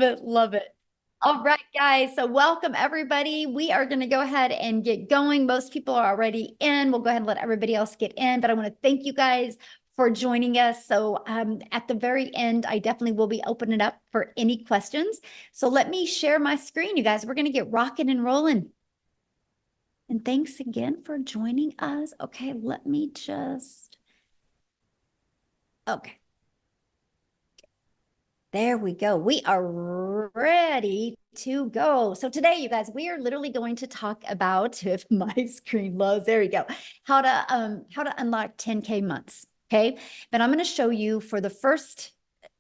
it, love it. All right, guys. So welcome everybody. We are going to go ahead and get going. Most people are already in. We'll go ahead and let everybody else get in, but I want to thank you guys for joining us. So at the very end, I definitely will be opening it up for any questions. So let me share my screen, you guys. We're going to get rocking and rolling. And thanks again for joining us. Okay, let me just, okay. There we go. We are ready to go. So today, you guys, we are literally going to talk about, if my screen loads, there we go, how to unlock 10K months. Okay. But I'm going to show you for the first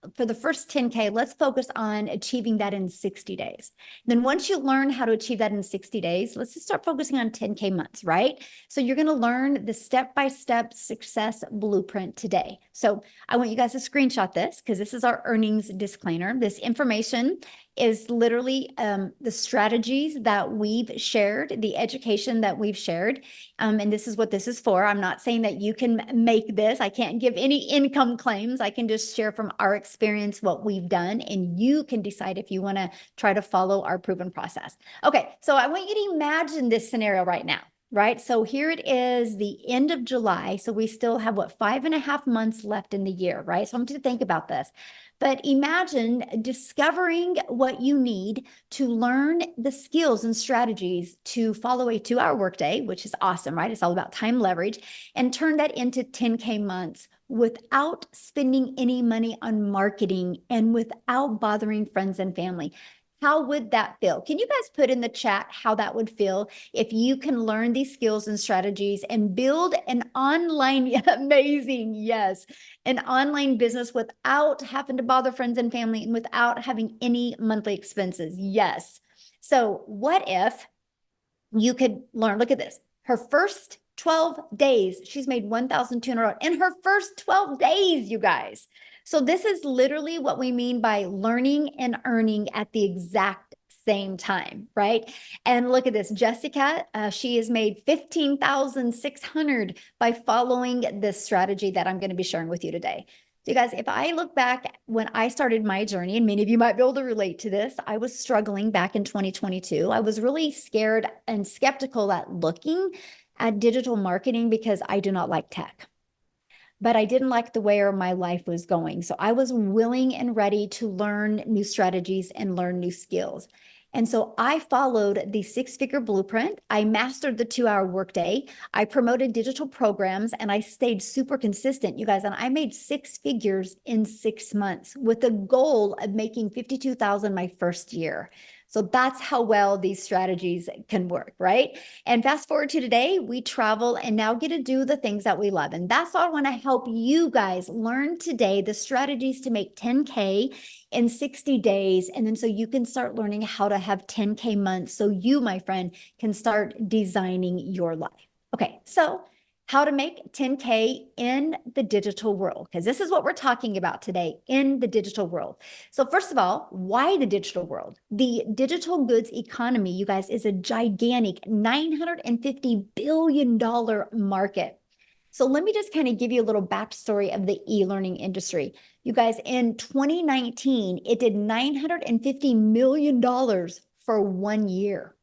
10K, let's focus on achieving that in 60 days. Then once you learn how to achieve that in 60 days, let's just start focusing on 10K months, right? So you're going to learn the step-by-step success blueprint today. So I want you guys to screenshot this because this is our earnings disclaimer. This information is literally the strategies that we've shared, the education that we've shared. And this is what this is for. I'm not saying that you can make this. I can't give any income claims. I can just share from our experience what we've done, and you can decide if you want to try to follow our proven process. Okay, so I want you to imagine this scenario right now. Right. So here it is, the end of July. So we still have what, 5.5 months left in the year, right? So I want you to think about this. But imagine discovering what you need to learn the skills and strategies to follow a 2-hour workday, which is awesome, right? It's all about time leverage, and turn that into 10K months without spending any money on marketing and without bothering friends and family. How would that feel? Can you guys put in the chat how that would feel if you can learn these skills and strategies and build an online, amazing, yes, an online business without having to bother friends and family and without having any monthly expenses? Yes. So what if you could learn, look at this, her first 12 days, she's made $1,200 in her first 12 days, you guys. So this is literally what we mean by learning and earning at the exact same time, right? And look at this, Jessica, she has made 15,600 by following this strategy that I'm going to be sharing with you today. So you guys, if I look back when I started my journey, and many of you might be able to relate to this, I was struggling back in 2022. I was really scared and skeptical at looking at digital marketing because I do not like tech. But I didn't like the way my life was going. So I was willing and ready to learn new strategies and learn new skills. And so I followed the 6-figure blueprint. I mastered the 2-hour workday. I promoted digital programs and I stayed super consistent, you guys. And I made 6 figures in 6 months with the goal of making 52,000 my first year. So that's how well these strategies can work, right? And fast forward to today, we travel and now get to do the things that we love. And that's all I want to help you guys learn today, the strategies to make 10K in 60 days. And then so you can start learning how to have 10K months so you, my friend, can start designing your life. Okay, so how to make 10K in the digital world, because this is what we're talking about today, in the digital world. So first of all, why the digital world? The digital goods economy, you guys, is a gigantic $950 billion market. So let me just kind of give you a little backstory of the e-learning industry. You guys, in 2019, it did $950 million for 1 year.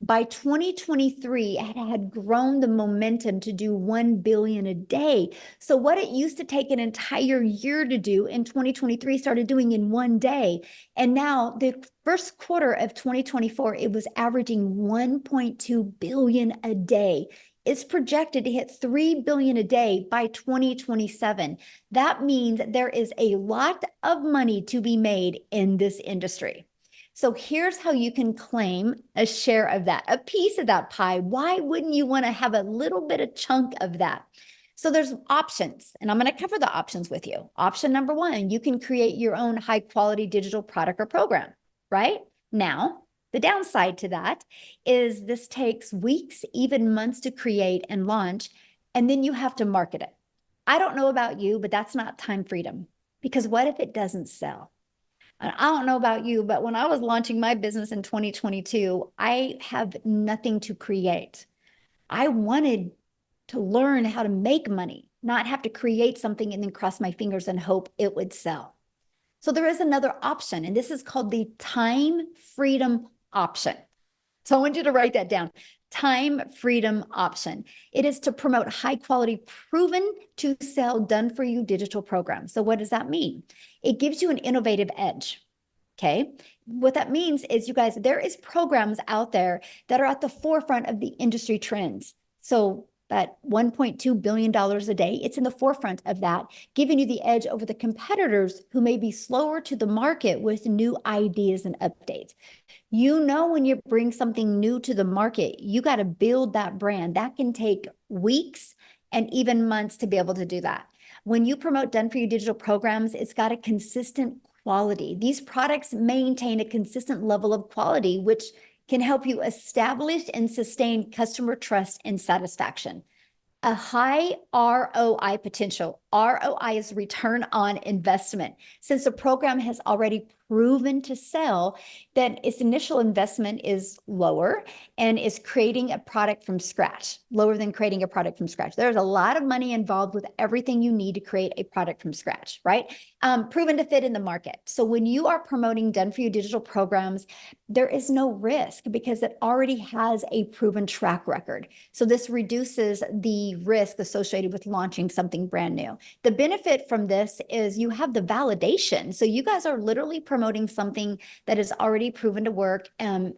By 2023, it had grown the momentum to do 1 billion a day. So what it used to take an entire year to do in 2023 started doing in 1 day. And now the first quarter of 2024, it was averaging 1.2 billion a day. It's projected to hit 3 billion a day by 2027. That means there is a lot of money to be made in this industry. So here's how you can claim a share of that, a piece of that pie. Why wouldn't you want to have a little bit of chunk of that? So there's options, and I'm going to cover the options with you. Option number 1, you can create your own high quality digital product or program, right? Now, the downside to that is this takes weeks, even months to create and launch, and then you have to market it. I don't know about you, but that's not time freedom, because what if it doesn't sell? I don't know about you, but when I was launching my business in 2022, I have nothing to create. I wanted to learn how to make money, not have to create something and then cross my fingers and hope it would sell. So there is another option, and this is called the time freedom option. So I want you to write that down. Time freedom option. It is to promote high quality, proven to sell, done for you digital programs. So what does that mean? It gives you an innovative edge. Okay. What that means is, you guys, there is programs out there that are at the forefront of the industry trends. So that $1.2 billion a day, it's in the forefront of that, giving you the edge over the competitors who may be slower to the market with new ideas and updates. You know, when you bring something new to the market, you got to build that brand. That can take weeks and even months to be able to do that. When you promote done for you digital programs, it's got a consistent quality. These products maintain a consistent level of quality, which can help you establish and sustain customer trust and satisfaction. A high ROI potential. ROI is return on investment. Since the program has already proven to sell, then its initial investment is lower and is creating a product from scratch, lower than creating a product from scratch. There's a lot of money involved with everything you need to create a product from scratch, right? Proven to fit in the market. So when you are promoting done for you digital programs, there is no risk because it already has a proven track record. So this reduces the risk associated with launching something brand new. The benefit from this is you have the validation. So you guys are literally promoting something that is already proven to work. I'm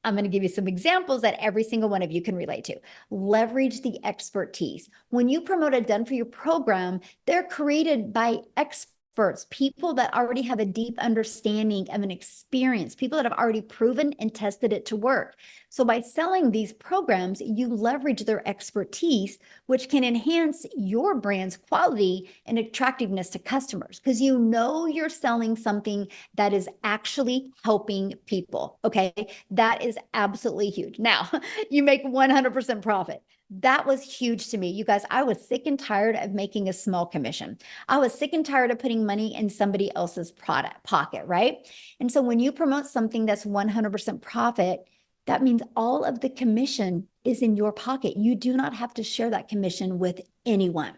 going to give you some examples that every single one of you can relate to. Leverage the expertise. When you promote a done for you program, they're created by experts, people that already have a deep understanding of an experience, people that have already proven and tested it to work. So by selling these programs, you leverage their expertise, which can enhance your brand's quality and attractiveness to customers, because you know you're selling something that is actually helping people. Okay, that is absolutely huge. Now, you make 100% profit. That was huge to me. You guys, I was sick and tired of making a small commission. I was sick and tired of putting money in somebody else's pocket, right? And so when you promote something that's 100% profit, that means all of the commission is in your pocket. You do not have to share that commission with anyone.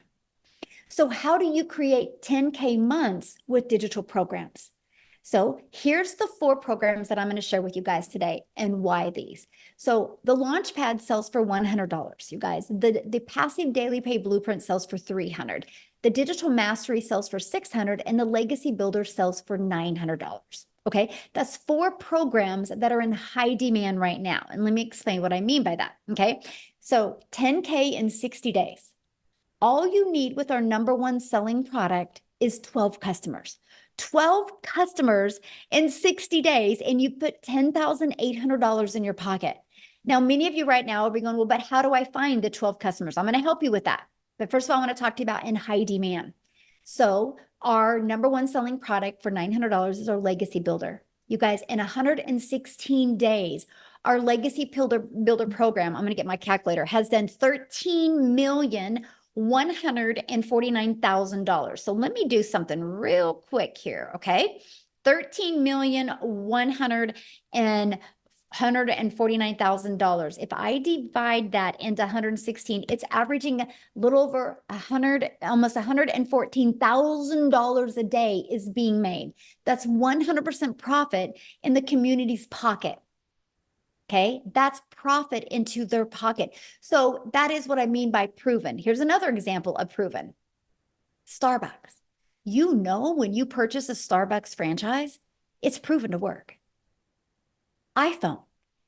So how do you create 10K months with digital programs? So here's the 4 programs that I'm going to share with you guys today and why these. So the Launchpad sells for $100, you guys. The Passive Daily Pay Blueprint sells for $300. The Digital Mastery sells for $600, and the Legacy Builder sells for $900. Okay, that's 4 programs that are in high demand right now. And let me explain what I mean by that. Okay, so 10K in 60 days. All you need with our #1 selling product is 12 customers. 12 customers in 60 days, and you put $10,800 in your pocket. Now, many of you right now will be going, well, but how do I find the 12 customers? I'm going to help you with that. But first of all, I want to talk to you about in high demand. So our #1 selling product for $900 is our Legacy Builder. You guys, in 116 days, our Legacy Builder program, I'm going to get my calculator, has done $13,149,000. So let me do something real quick here, okay? 13,149,000. If I divide that into 116, it's averaging a little over 100, almost $114,000 a day is being made. That's 100% profit in the community's pocket. Okay, that's profit into their pocket. So that is what I mean by proven. Here's another example of proven. Starbucks. You know, when you purchase a Starbucks franchise, it's proven to work. iPhone.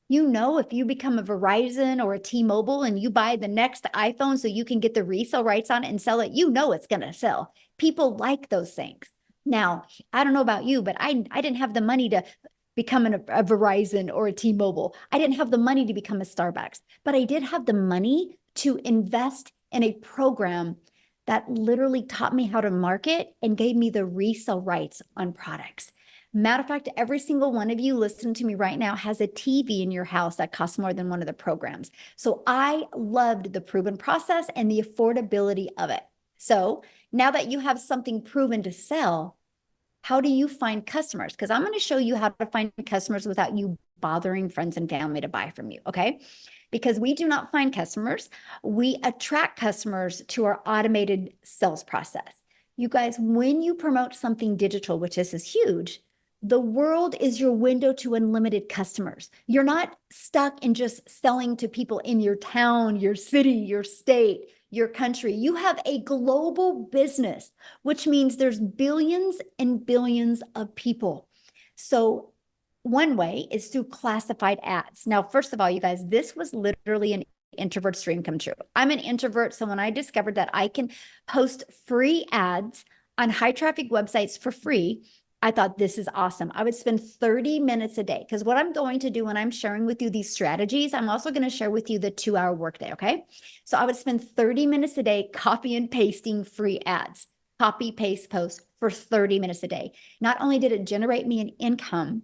You know, if you become a Verizon or a T-Mobile and you buy the next iPhone so you can get the resale rights on it and sell it, you know it's going to sell. People like those things. Now, I don't know about you, but I didn't have the money to become a Verizon or a T-Mobile. I didn't have the money to become a Starbucks, but I did have the money to invest in a program that literally taught me how to market and gave me the resale rights on products. Matter of fact, every single one of you listening to me right now has a TV in your house that costs more than one of the programs. So I loved the proven process and the affordability of it. So now that you have something proven to sell, how do you find customers? Because I'm going to show you how to find customers without you bothering friends and family to buy from you, okay? Because we do not find customers. We attract customers to our automated sales process. You guys, when you promote something digital, which this is huge, the world is your window to unlimited customers. You're not stuck in just selling to people in your town, your city, your state, your country. You have a global business, which means there's billions and billions of people. So one way is through classified ads. Now, first of all, you guys, this was literally an introvert's dream come true. I'm an introvert. So when I discovered that I can post free ads on high traffic websites for free, I thought this is awesome. I would spend 30 minutes a day because what I'm going to do when I'm sharing with you these strategies, I'm also going to share with you the 2-hour workday. Okay. So I would spend 30 minutes a day copy and pasting free ads, copy, paste, post for 30 minutes a day. Not only did it generate me an income,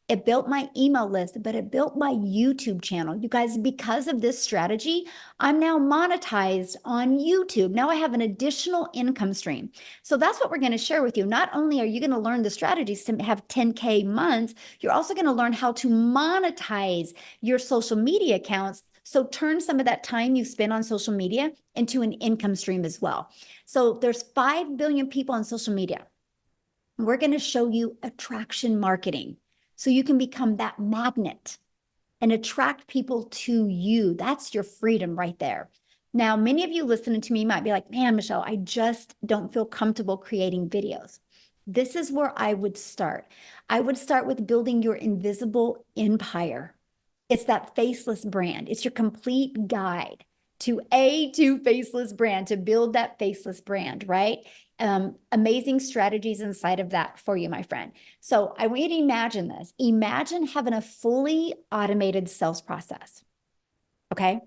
it built my email list, but it built my YouTube channel. You guys, because of this strategy, I'm now monetized on YouTube. Now I have an additional income stream. So that's what we're going to share with you. Not only are you going to learn the strategies to have 10K months, you're also going to learn how to monetize your social media accounts. So turn some of that time you spend on social media into an income stream as well. So there's 5 billion people on social media. We're going to show you attraction marketing, so you can become that magnet and attract people to you. That's your freedom right there. Now, many of you listening to me might be like, man, Michelle, I just don't feel comfortable creating videos. This is where I would start. I would start with building your invisible empire. It's that faceless brand. It's your complete guide to faceless brand, to build that faceless brand, right? Amazing strategies inside of that for you, my friend. So I want you to imagine this. Imagine having a fully automated sales process. Okay.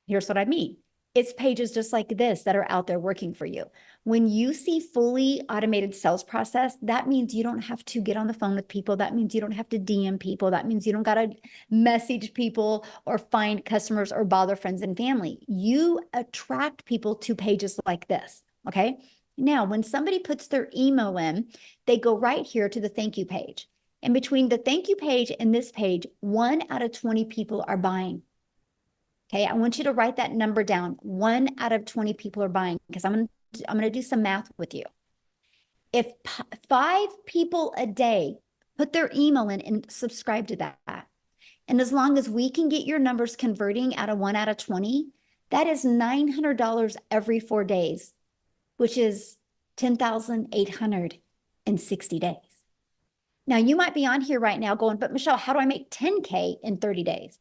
Here's what I mean. It's pages just like this that are out there working for you. When you see fully automated sales process, that means you don't have to get on the phone with people. That means you don't have to DM people. That means you don't got to message people or find customers or bother friends and family. You attract people to pages like this. Okay. Now, when somebody puts their email in, they go right here to the thank you page. And between the thank you page and this page, 1 out of 20 people are buying. Okay, I want you to write that number down. 1 out of 20 people are buying, because I'm going to do some math with you. If 5 people a day put their email in and subscribe to that, and as long as we can get your numbers converting out of 1 out of 20, that is $900 every 4 days, which is 10,860 days. Now, you might be on here right now going, but Michelle, how do I make 10K in 30 days?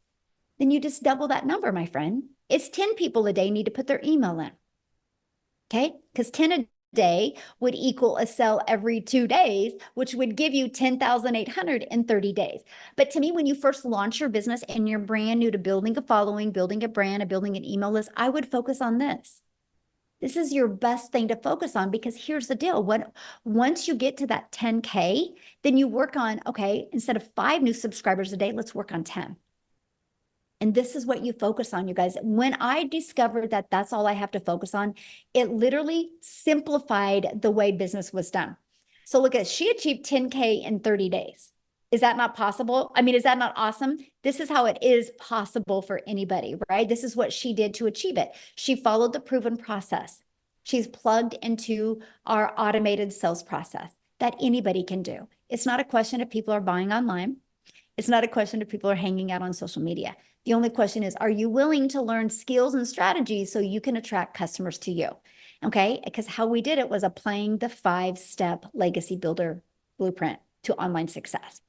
Then you just double that number, my friend. It's 10 people a day need to put their email in. Okay, because 10 a day would equal a sale every 2 days, which would give you 10,800 in 30 days. But to me, when you first launch your business and you're brand new to building a following, building a brand, and building an email list, I would focus on this. This is your best thing to focus on, because here's the deal. Once you get to that 10K, then you work on, okay, instead of 5 new subscribers a day, let's work on 10. And this is what you focus on, you guys. When I discovered that that's all I have to focus on, it literally simplified the way business was done. So look at, she achieved 10K in 30 days. Is that not possible? I mean, is that not awesome? This is how it is possible for anybody, right? This is what she did to achieve it. She followed the proven process. She's plugged into our automated sales process that anybody can do. It's not a question if people are buying online. It's not a question if people are hanging out on social media. The only question is, are you willing to learn skills and strategies so you can attract customers to you? Okay, because how we did it was applying the 5-step legacy builder blueprint to online success.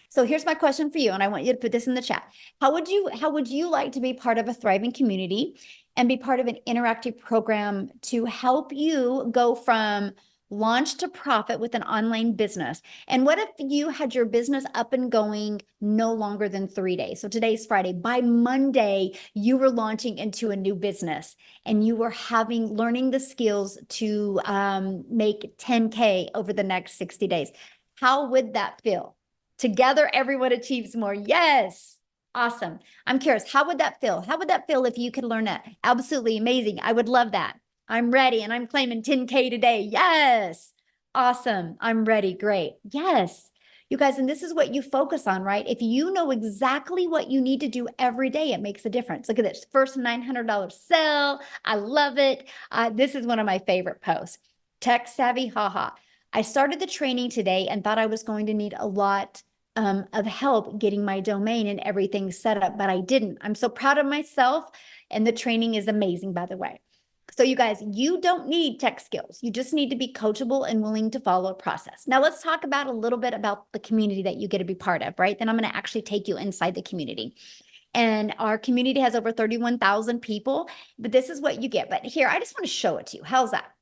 So here's my question for you, and I want you to put this in the chat. How would you like to be part of a thriving community and be part of an interactive program to help you go from launch to profit with an online business? And what if you had your business up and going no longer than 3 days? So today's Friday. By Monday, you were launching into a new business and you were learning the skills to make 10K over the next 60 days. How would that feel? Together, everyone achieves more. Yes. Awesome. I'm curious, how would that feel? How would that feel if you could learn that? Absolutely amazing. I would love that. I'm ready and I'm claiming 10K today. Yes. Awesome. I'm ready. Great. Yes. You guys, and this is what you focus on, right? If you know exactly what you need to do every day, it makes a difference. Look at this first $900 sale. I love it. This is one of my favorite posts. Tech savvy, haha. I started the training today and thought I was going to need a lot of help getting my domain and everything set up, but I didn't. I'm so proud of myself, and the training is amazing, by the way. So you guys, you don't need tech skills. You just need to be coachable and willing to follow a process. Now let's talk about a little bit about the community that you get to be part of, right? Then I'm going to actually take you inside the community. And our community has over 31,000 people, but this is what you get. But here, I just want to show it to you. How's that?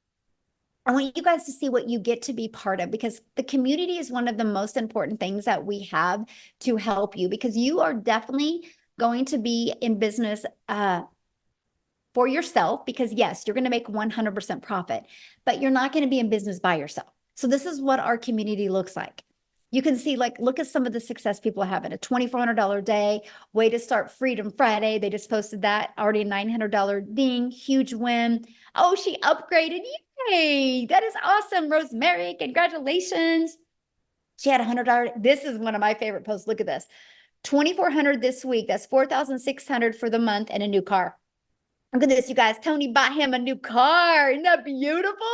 I want you guys to see what you get to be part of, because the community is one of the most important things that we have to help you, because you are definitely going to be in business for yourself, because yes, you're going to make 100% profit, but you're not going to be in business by yourself. So this is what our community looks like. You can see, like, look at some of the success people have in a $2,400 day, way to start Freedom Friday. They just posted that, already a $900 ding, huge win. Oh, she upgraded. Yay, that is awesome. Rosemary, congratulations. She had $100. This is one of my favorite posts. Look at this. 2,400 this week. That's 4,600 for the month, and a new car. Look at this, you guys. Tony bought him a new car. Isn't that beautiful?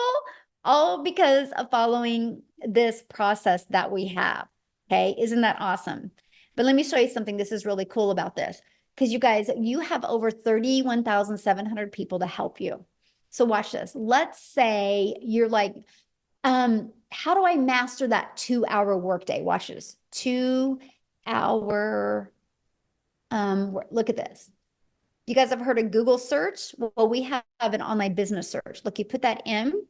All because of following this process that we have. Okay, isn't that awesome? But let me show you something. This is really cool about this, because you guys, you have over 31,700 people to help you. So watch this. Let's say you're like, how do I master that 2-hour workday? Watch this. 2-hour, look at this. You guys have heard of Google search? Well, we have an online business search. Look, you put that in,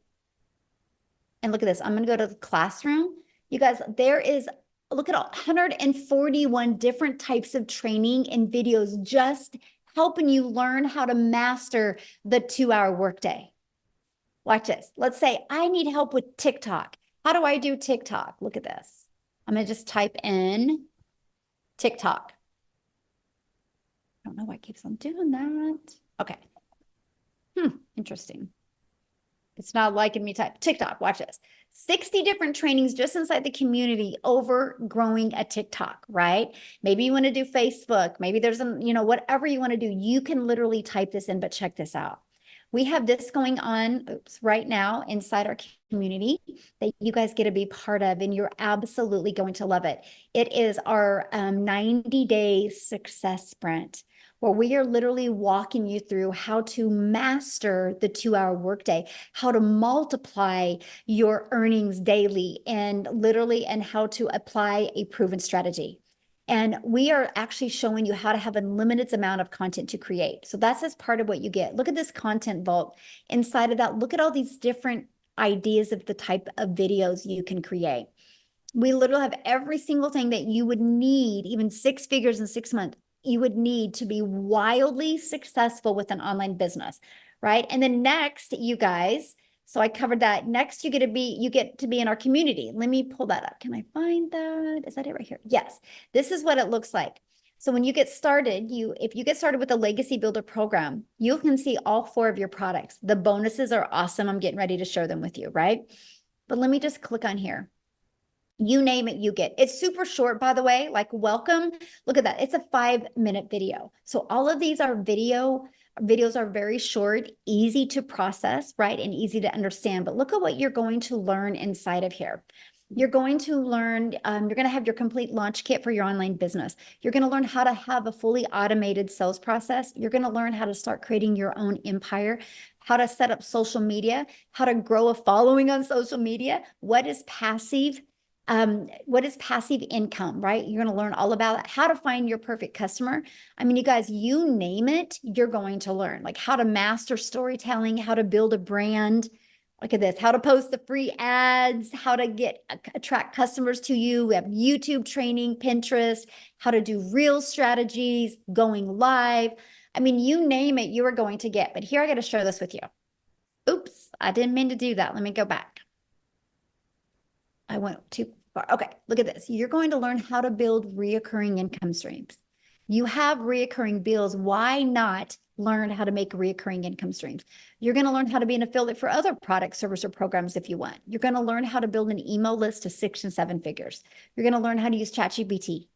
and look at this. I'm going to go to the classroom. You guys, there is, look at all 141 different types of training and videos just helping you learn how to master the 2-hour workday. Watch this. Let's say I need help with TikTok. How do I do TikTok? Look at this. I'm going to just type in TikTok. I don't know why it keeps on doing that. Okay. Interesting. It's not liking me type TikTok. Watch this. 60 different trainings just inside the community over growing a TikTok, right? Maybe you want to do Facebook. Maybe there's whatever you want to do. You can literally type this in, but check this out. We have this going on right now inside our community that you guys get to be part of, and you're absolutely going to love it. It is our 90-day success sprint, where we are literally walking you through how to master the 2-hour workday, how to multiply your earnings daily, and how to apply a proven strategy. And we are actually showing you how to have a limited amount of content to create. So that's as part of what you get. Look at this content vault. Inside of that, look at all these different ideas of the type of videos you can create. We literally have every single thing that you would need, even 6 figures in 6 months, you would need to be wildly successful with an online business, right? And then next, you guys, so I covered that. Next, you get to be in our community. Let me pull that up. Can I find that? Is that it right here? Yes. This is what it looks like. So when you get started, if you get started with the Legacy Builder program, you can see all 4 of your products. The bonuses are awesome. I'm getting ready to share them with you, right? But let me just click on here. You name it, you get. It's super short, by the way, like welcome. Look at that. It's a 5-minute video. So all of these are videos are very short, easy to process, right? And easy to understand. But look at what you're going to learn inside of here. You're going to learn, you're going to have your complete launch kit for your online business. You're going to learn how to have a fully automated sales process. You're going to learn how to start creating your own empire, how to set up social media, how to grow a following on social media. What is passive income, right? You're going to learn all about how to find your perfect customer. I mean, you guys, you name it, you're going to learn, like how to master storytelling, how to build a brand. Look at this, how to post the free ads, how to attract customers to you. We have YouTube training, Pinterest, how to do real strategies, going live. I mean, you name it, you are going to get. But here, I got to share this with you. Oops, I didn't mean to do that. Let me go back. I went too far. Okay, look at this. You're going to learn how to build reoccurring income streams. You have reoccurring bills. Why not learn how to make reoccurring income streams? You're going to learn how to be an affiliate for other products, service, or programs if you want. You're going to learn how to build an email list to 6 and 7 figures. You're going to learn how to use ChatGPT.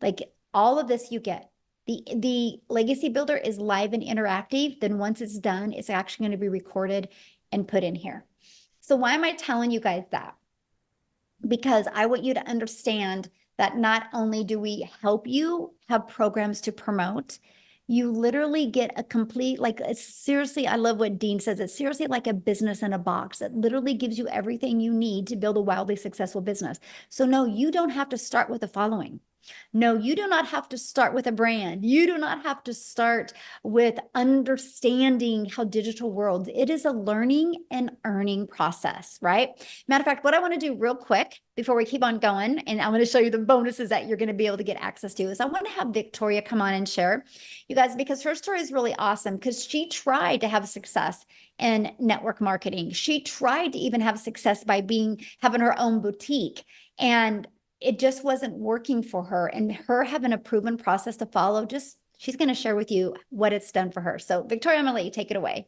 Like all of this you get. The Legacy Builder is live and interactive. Then once it's done, it's actually going to be recorded and put in here. So why am I telling you guys that? Because I want you to understand that not only do we help you have programs to promote, you literally get a complete, like, seriously, I love what Dean says. It's seriously like a business in a box. It literally gives you everything you need to build a wildly successful business. So no, you don't have to start with the following. No, you do not have to start with a brand. You do not have to start with understanding how digital worlds. It is a learning and earning process, right? Matter of fact, what I want to do real quick before we keep on going, and I'm going to show you the bonuses that you're going to be able to get access to, is I want to have Victoria come on and share, you guys, because her story is really awesome because she tried to have success in network marketing. She tried to even have success by having her own boutique. And it just wasn't working for her, and her having a proven process to follow, she's going to share with you what it's done for her. So Victoria, I'm going to let you take it away.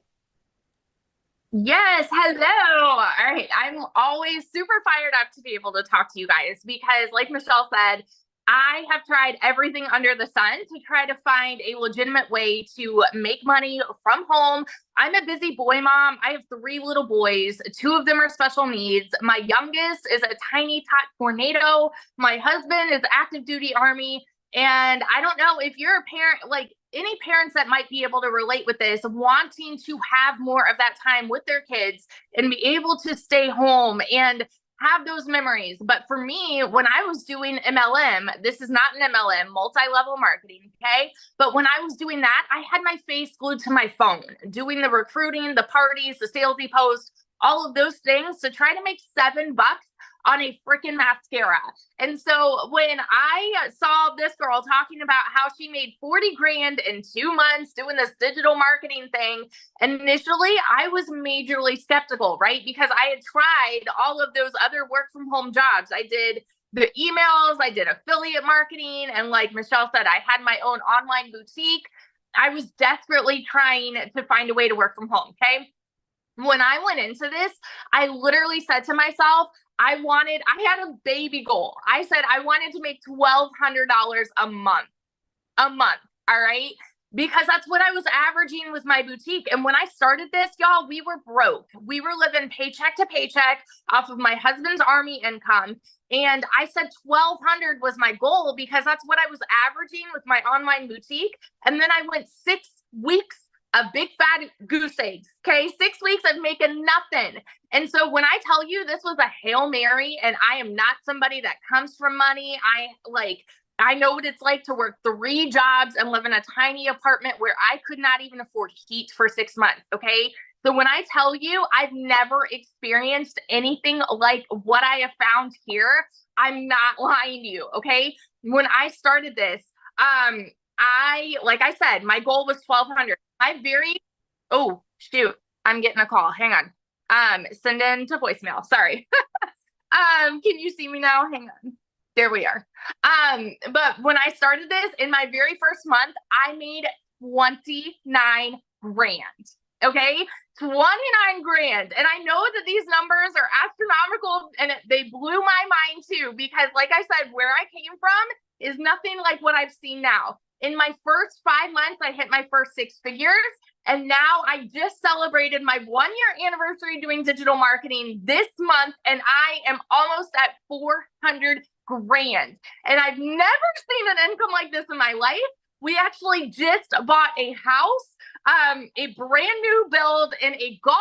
Yes, hello. All right. I'm always super fired up to be able to talk to you guys because, like Michelle said, I have tried everything under the sun to try to find a legitimate way to make money from home. I'm a busy boy mom. I have 3 little boys. 2 of them are special needs. My youngest is a tiny tot tornado. My husband is active duty Army. And I don't know if you're a parent, like any parents that might be able to relate with this, wanting to have more of that time with their kids and be able to stay home and have those memories. But for me, when I was doing MLM, this is not an MLM, multi-level marketing, okay? But when I was doing that, I had my face glued to my phone, doing the recruiting, the parties, the salesy posts, all of those things to try to make $7 on a freaking mascara. And so when I saw this girl talking about how she made 40 grand in 2 months doing this digital marketing thing, initially I was majorly skeptical, right? Because I had tried all of those other work from home jobs. I did the emails, I did affiliate marketing. And like Michelle said, I had my own online boutique. I was desperately trying to find a way to work from home. Okay. When I went into this, I literally said to myself, I had a baby goal. I said I wanted to make $1,200 a month. A month. All right. Because that's what I was averaging with my boutique. And when I started this, y'all, we were broke. We were living paycheck to paycheck off of my husband's Army income. And I said 1,200 was my goal because that's what I was averaging with my online boutique. And then I went 6 weeks of big fat goose eggs. Okay. 6 weeks of making nothing. And so when I tell you this was a Hail Mary, and I am not somebody that comes from money, I know what it's like to work 3 jobs and live in a tiny apartment where I could not even afford heat for 6 months. Okay. So when I tell you I've never experienced anything like what I have found here, I'm not lying to you. Okay. When I started this, like I said, my goal was 1,200. Oh, shoot. I'm getting a call. Hang on. Send in to voicemail. Sorry. Can you see me now? Hang on. There we are. But when I started this in my very first month, I made 29 grand. Okay. 29 grand. And I know that these numbers are astronomical, and they blew my mind too, because like I said, where I came from is nothing like what I've seen now. In my first 5 months, I hit my first 6 figures. And now I just celebrated my 1-year anniversary doing digital marketing this month, and I am almost at 400 grand. And I've never seen an income like this in my life. We actually just bought a house, a brand new build in a golf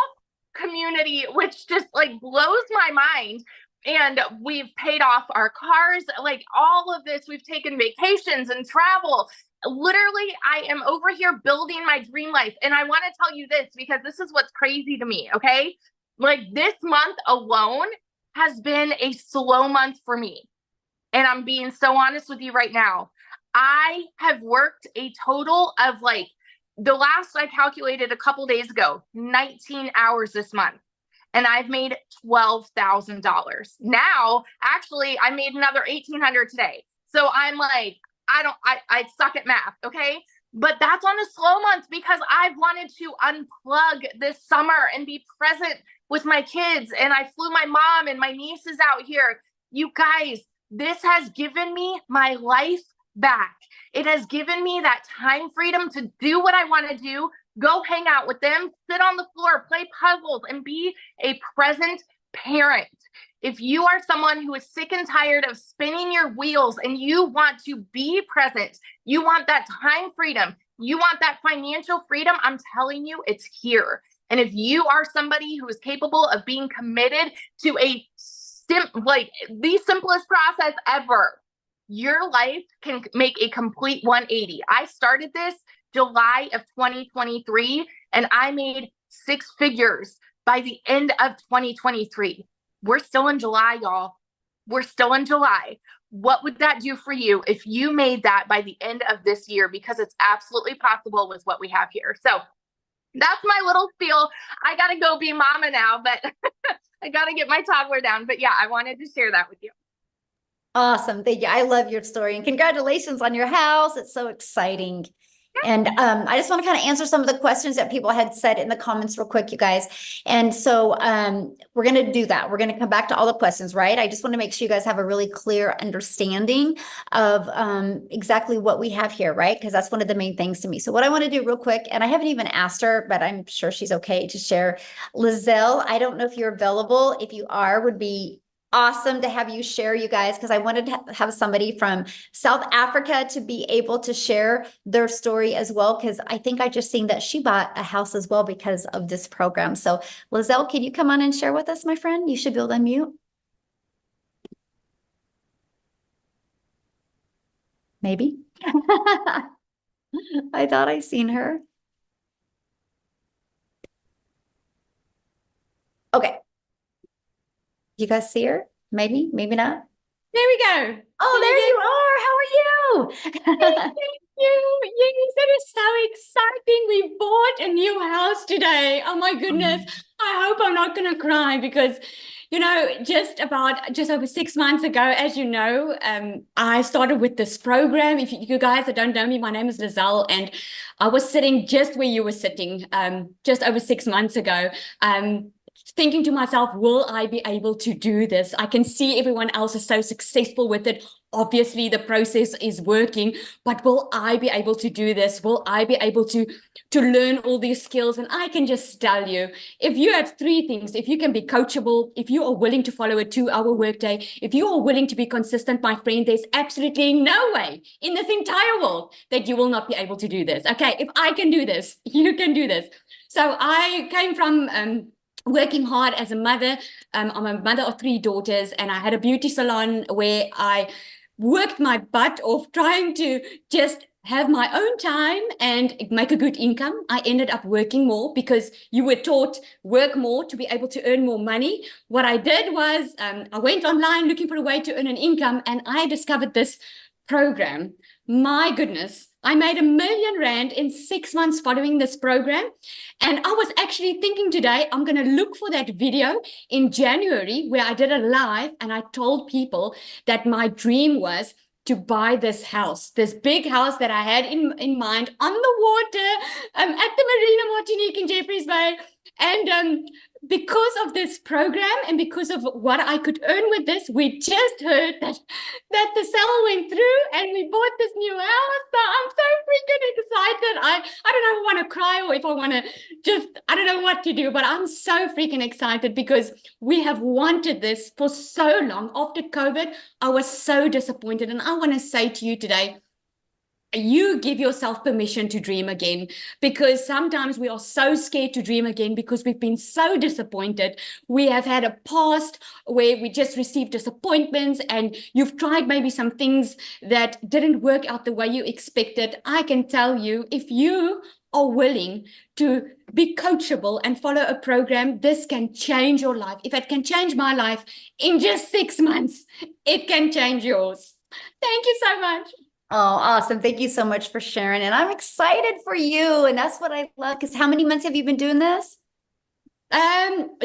community, which just like blows my mind. And we've paid off our cars, like all of this. We've taken vacations and travel. Literally, I am over here building my dream life. And I want to tell you this because this is what's crazy to me. Okay. Like this month alone has been a slow month for me. And I'm being so honest with you right now. I have worked a total of the last I calculated a couple days ago, 19 hours this month. And I've made $12,000. Now, actually, I made another 1,800 today. So I'm like, I suck at math. Okay. But that's on a slow month because I've wanted to unplug this summer and be present with my kids. And I flew my mom and my nieces out here. You guys, this has given me my life back. It has given me that time freedom to do what I want to do Go hang out with them, sit on the floor, play puzzles, and be a present parent. If you are someone who is sick and tired of spinning your wheels and you want to be present, you want that time freedom, you want that financial freedom, I'm telling you, it's here. And if you are somebody who is capable of being committed to the simplest process ever, your life can make a complete 180. I started this July of 2023, and I made 6 figures by the end of 2023. We're still in July, y'all. We're still in July. What would that do for you if you made that by the end of this year? Because it's absolutely possible with what we have here. So that's my little spiel. I got to go be mama now, but I got to get my toddler down. But yeah, I wanted to share that with you. Awesome. Thank you. I love your story and congratulations on your house. It's so exciting. And I just want to kind of answer some of the questions that people had said in the comments real quick, you guys. And so we're going to do that. We're going to come back to all the questions, right? I just want to make sure you guys have a really clear understanding of exactly what we have here, right? Because that's one of the main things to me. So what I want to do real quick, and I haven't even asked her, but I'm sure she's okay to share. Lizelle, I don't know if you're available. If you are, would be awesome to have you share, you guys, because I wanted to have somebody from South Africa to be able to share their story as well, because I think I just seen that she bought a house as well because of this program. So Lizelle, can you come on and share with us, my friend? You should be able to unmute. Maybe. I thought I seen her. Okay. You guys see her? Maybe, maybe not. There we go. Oh, there you are. How are you? Thank you. Yes, that is so exciting. We bought a new house today. Oh my goodness. I hope I'm not going to cry because, you know, just over 6 months ago, as you know, I started with this program. If you guys that don't know me, my name is Lizelle, and I was sitting just where you were sitting just over 6 months ago. Thinking to myself, will I be able to do this? I can see everyone else is so successful with it. Obviously, the process is working, but will I be able to do this? Will I be able to learn all these skills? And I can just tell you, if you have 3 things, if you can be coachable, if you are willing to follow a 2-hour workday, if you are willing to be consistent, my friend, there's absolutely no way in this entire world that you will not be able to do this. Okay, if I can do this, you can do this. So I came from working hard as a mother. I'm a mother of 3 daughters, and I had a beauty salon where I worked my butt off trying to just have my own time and make a good income. I ended up working more because you were taught work more to be able to earn more money. What I did was I went online looking for a way to earn an income, and I discovered this program. My goodness, I made R1 million in 6 months following this program. And I was actually thinking today, I'm going to look for that video in January where I did a live and I told people that my dream was to buy this house, this big house that I had in mind on the water at the Marina Martinique in Jeffreys Bay. And because of this program and because of what I could earn with this, we just heard that the sale went through and we bought this new house. So I'm so freaking excited. I don't know if I want to cry or if I want to I don't know what to do, but I'm so freaking excited because we have wanted this for so long. After COVID, I was so disappointed. And I want to say to you today, you give yourself permission to dream again, because sometimes we are so scared to dream again because we've been so disappointed. We have had a past where we just received disappointments, and you've tried maybe some things that didn't work out the way you expected. I can tell you, if you are willing to be coachable and follow a program, this can change your life. If it can change my life in just 6 months, it can change yours. Thank you so much. Oh, awesome. Thank you so much for sharing. And I'm excited for you. And that's what I love. Because how many months have you been doing this?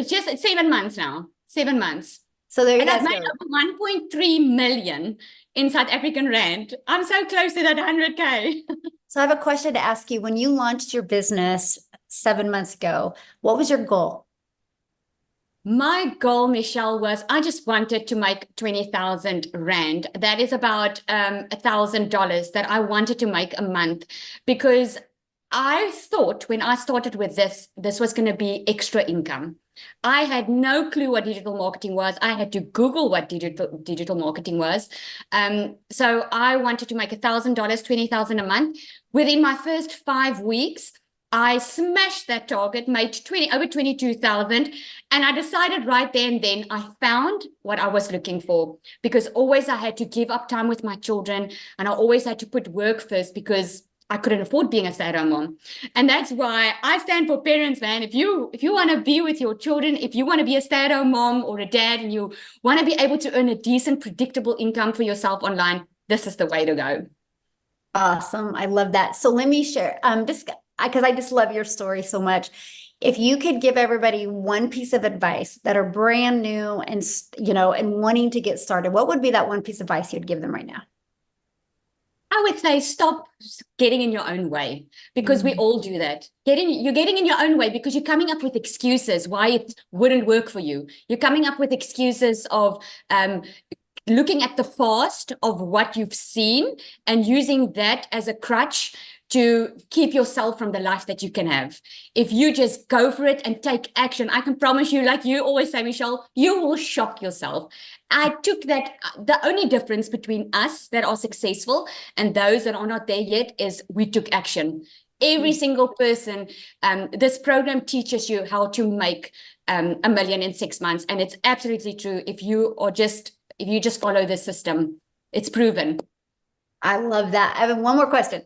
Just 7 months now. 7 months. So there you and guys I've made go. over 1.3 million in South African rand. I'm so close to that 100K. So I have a question to ask you. When you launched your business 7 months ago, what was your goal? My goal, Michelle, was I just wanted to make 20,000 rand. That is about $1,000 that I wanted to make a month, because I thought when I started with this was going to be extra income. I had no clue what digital marketing was. I had to Google what digital marketing was. So I wanted to make $1,000, $20,000 a month. Within my first 5 weeks, I smashed that target, made over 22,000, and I decided right there and then I found what I was looking for, because always I had to give up time with my children, and I always had to put work first because I couldn't afford being a stay-at-home mom. And that's why I stand for parents, man. If you want to be with your children, if you want to be a stay-at-home mom or a dad, and you want to be able to earn a decent, predictable income for yourself online, this is the way to go. Awesome. I love that. So let me share, just because I just love your story so much. If you could give everybody one piece of advice that are brand new and, and wanting to get started, what would be that one piece of advice you'd give them right now? I would say stop getting in your own way, because we all do that. You're getting in your own way because you're coming up with excuses why it wouldn't work for you. You're coming up with excuses of looking at the past of what you've seen and using that as a crutch to keep yourself from the life that you can have. If you just go for it and take action, I can promise you, like you always say, Michelle, you will shock yourself. I took that. The only difference between us that are successful and those that are not there yet is we took action. Every single person, this program teaches you how to make $1 million in 6 months. And it's absolutely true. If you just follow the system, it's proven. I love that. I have one more question.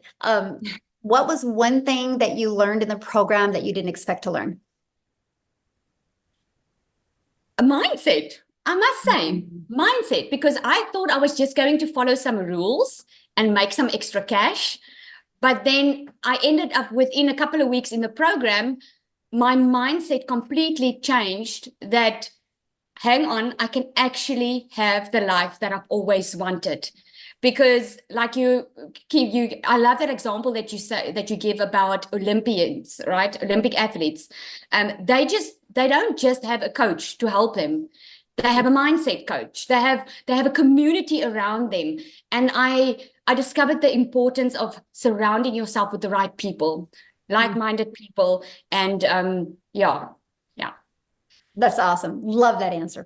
What was one thing that you learned in the program that you didn't expect to learn? A mindset, I must say, mindset, because I thought I was just going to follow some rules and make some extra cash. But then I ended up within a couple of weeks in the program, my mindset completely changed that, hang on, I can actually have the life that I've always wanted. Because like I love that example that you give about Olympians, right? Olympic athletes. They don't just have a coach to help them. They have a mindset coach. They have a community around them. And I discovered the importance of surrounding yourself with the right people, like-minded people. And yeah. That's awesome. Love that answer.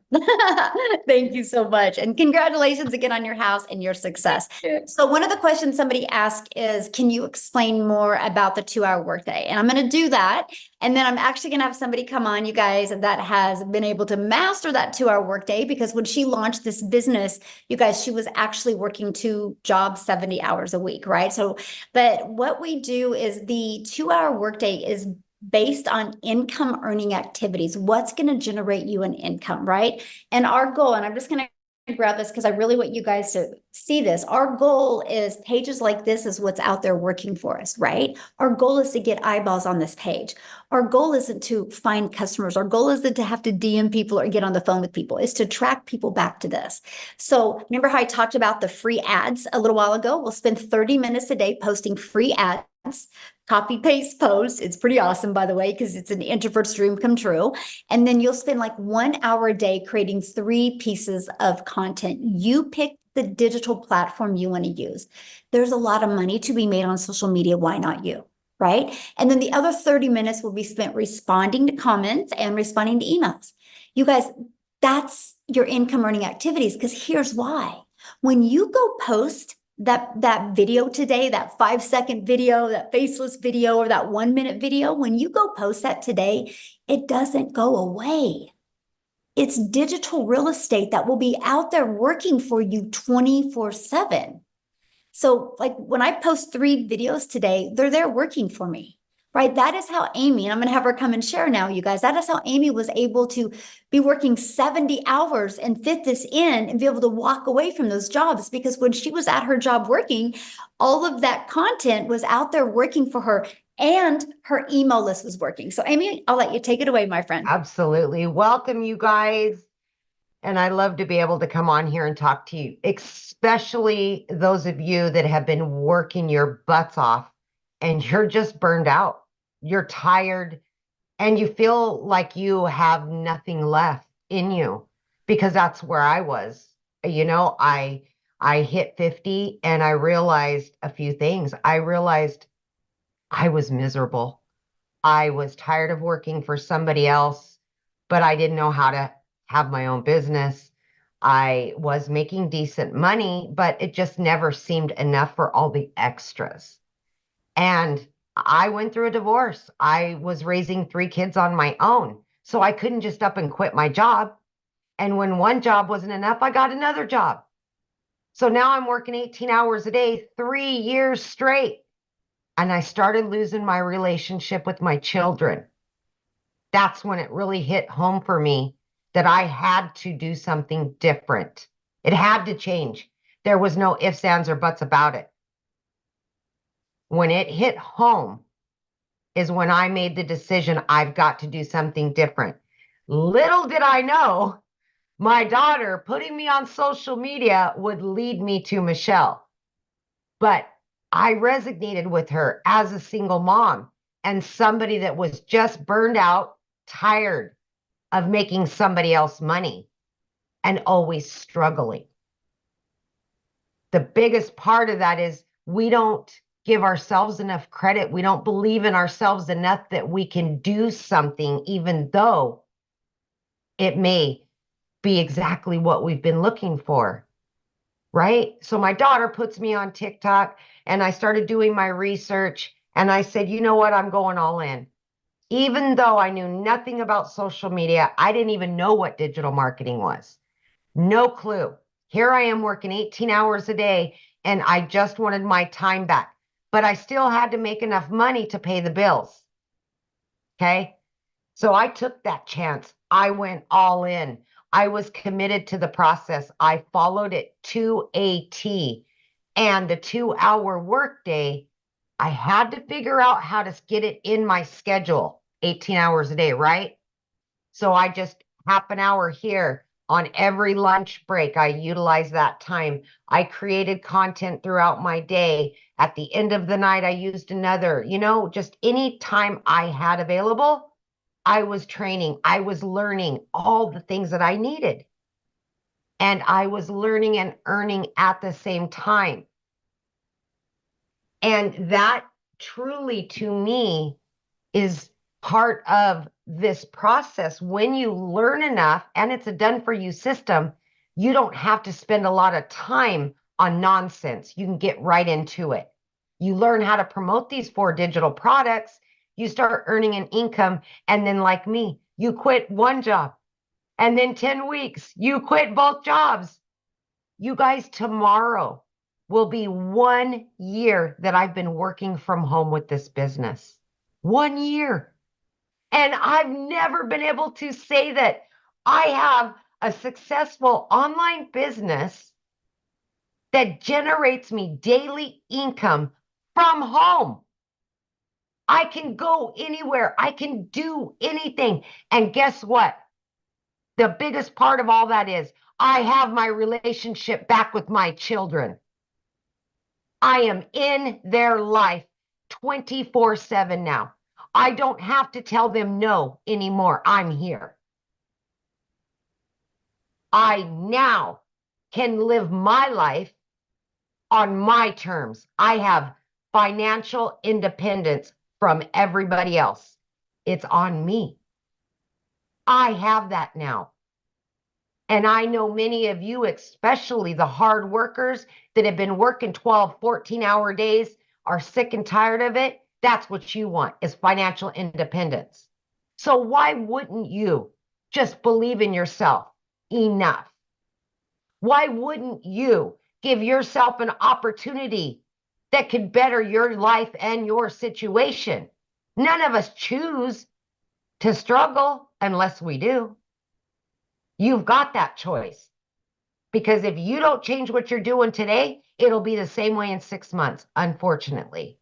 Thank you so much. And congratulations again on your house and your success. So one of the questions somebody asked is, can you explain more about the 2-hour workday? And I'm going to do that. And then I'm actually going to have somebody come on, you guys, that has been able to master that 2-hour workday, because when she launched this business, you guys, she was actually working 2 jobs, 70 hours a week, right? So, but what we do is the 2-hour workday is based on income earning activities. What's going to generate you an income, right? And our goal, and I'm just going to grab this because I really want you guys to see this. Our goal is pages like this is what's out there working for us, right? Our goal is to get eyeballs on this page. Our goal isn't to find customers. Our goal isn't to have to DM people or get on the phone with people. It's to track people back to this. So remember how I talked about the free ads a little while ago? We'll spend 30 minutes a day posting free ads. Copy paste post. It's pretty awesome, by the way, because it's an introvert's dream come true. And then you'll spend like 1 hour a day creating 3 pieces of content. You pick the digital platform you want to use. There's a lot of money to be made on social media. Why not you? Right? And then the other 30 minutes will be spent responding to comments and responding to emails. You guys, that's your income earning activities, because here's why. When you go post that video today, that 5-second video, that faceless video, or that 1-minute video, when you go post that today, it doesn't go away. It's digital real estate that will be out there working for you 24/7. So like when I post 3 videos today, they're there working for me. Right? That is how Amy, and I'm going to have her come and share now, you guys. That is how Amy was able to be working 70 hours and fit this in and be able to walk away from those jobs, because when she was at her job working, all of that content was out there working for her and her email list was working. So Amy, I'll let you take it away, my friend. Absolutely. Welcome, you guys. And I love to be able to come on here and talk to you, especially those of you that have been working your butts off and you're just burned out. You're tired and you feel like you have nothing left in you, because that's where I was. I hit 50 and I realized a few things. I realized I was miserable. I was tired of working for somebody else, but I didn't know how to have my own business. I was making decent money, but it just never seemed enough for all the extras. And I went through a divorce. I was raising 3 kids on my own. So I couldn't just up and quit my job. And when one job wasn't enough, I got another job. So now I'm working 18 hours a day, 3 years straight. And I started losing my relationship with my children. That's when it really hit home for me that I had to do something different. It had to change. There was no ifs, ands, or buts about it. When it hit home is when I made the decision I've got to do something different. Little did I know my daughter putting me on social media would lead me to Michelle. But I resonated with her as a single mom and somebody that was just burned out, tired of making somebody else money and always struggling. The biggest part of that is we don't give ourselves enough credit. We don't believe in ourselves enough that we can do something, even though it may be exactly what we've been looking for. Right? So my daughter puts me on TikTok and I started doing my research and I said, you know what? I'm going all in. Even though I knew nothing about social media, I didn't even know what digital marketing was. No clue. Here I am working 18 hours a day and I just wanted my time back, but I still had to make enough money to pay the bills. Okay. So I took that chance. I went all in. I was committed to the process. I followed it to a T. And the 2-hour workday, I had to figure out how to get it in my schedule, 18 hours a day, right? So I just half an hour here on every lunch break. I utilized that time. I created content throughout my day. At the end of the night, I used another, just any time I had available, I was training. I was learning all the things that I needed. And I was learning and earning at the same time. And that truly, to me, is part of this process. When you learn enough and it's a done for you system, you don't have to spend a lot of time on nonsense. You can get right into it. You learn how to promote these 4 digital products. You start earning an income. And then, like me, you quit one job. And then 10 weeks, you quit both jobs. You guys, tomorrow will be 1 year that I've been working from home with this business. 1 year. And I've never been able to say that I have a successful online business that generates me daily income from home. I can go anywhere. I can do anything. And guess what? The biggest part of all that is I have my relationship back with my children. I am in their life 24/7 now. I don't have to tell them no anymore. I'm here. I now can live my life on my terms. I have financial independence from everybody else. It's on me. I have that now. And I know many of you, especially the hard workers that have been working 12, 14-hour days, are sick and tired of it. That's what you want, is financial independence. So why wouldn't you just believe in yourself enough? Why wouldn't you give yourself an opportunity that could better your life and your situation? None of us choose to struggle unless we do. You've got that choice. Because if you don't change what you're doing today, it'll be the same way in 6 months, unfortunately.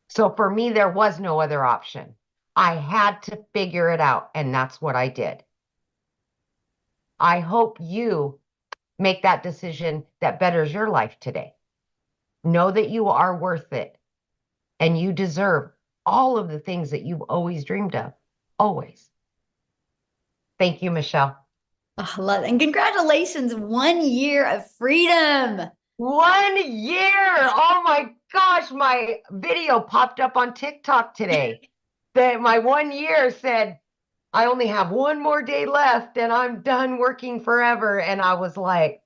So for me, there was no other option. I had to figure it out, and that's what I did. I hope you make that decision that betters your life today. Know that you are worth it, and you deserve all of the things that you've always dreamed of. Always. Thank you, Michelle. Oh, I love it. And congratulations, 1 year of freedom. 1 year. Oh my gosh. gosh, my video popped up on TikTok today. That my 1 year said, I only have one more day left and I'm done working forever. And I was like,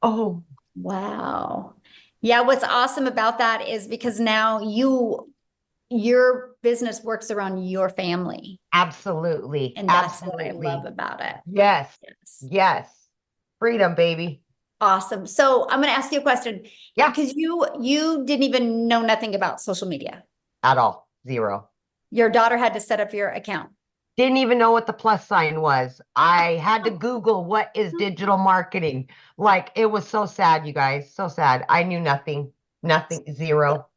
oh, Wow. Yeah, what's awesome about that is because now your business works around your family. absolutely. And that's what I Absolutely. love about it. Yes. Yes. Yes. Freedom, baby. Awesome. So I'm going to ask you a question Yeah. because you didn't even know nothing about social media. At all. Zero. Your daughter had to set up your account. Didn't even know what the plus sign was. I had to Google what is digital marketing. Like it was so sad, you guys. So sad. I knew nothing. Nothing. Zero.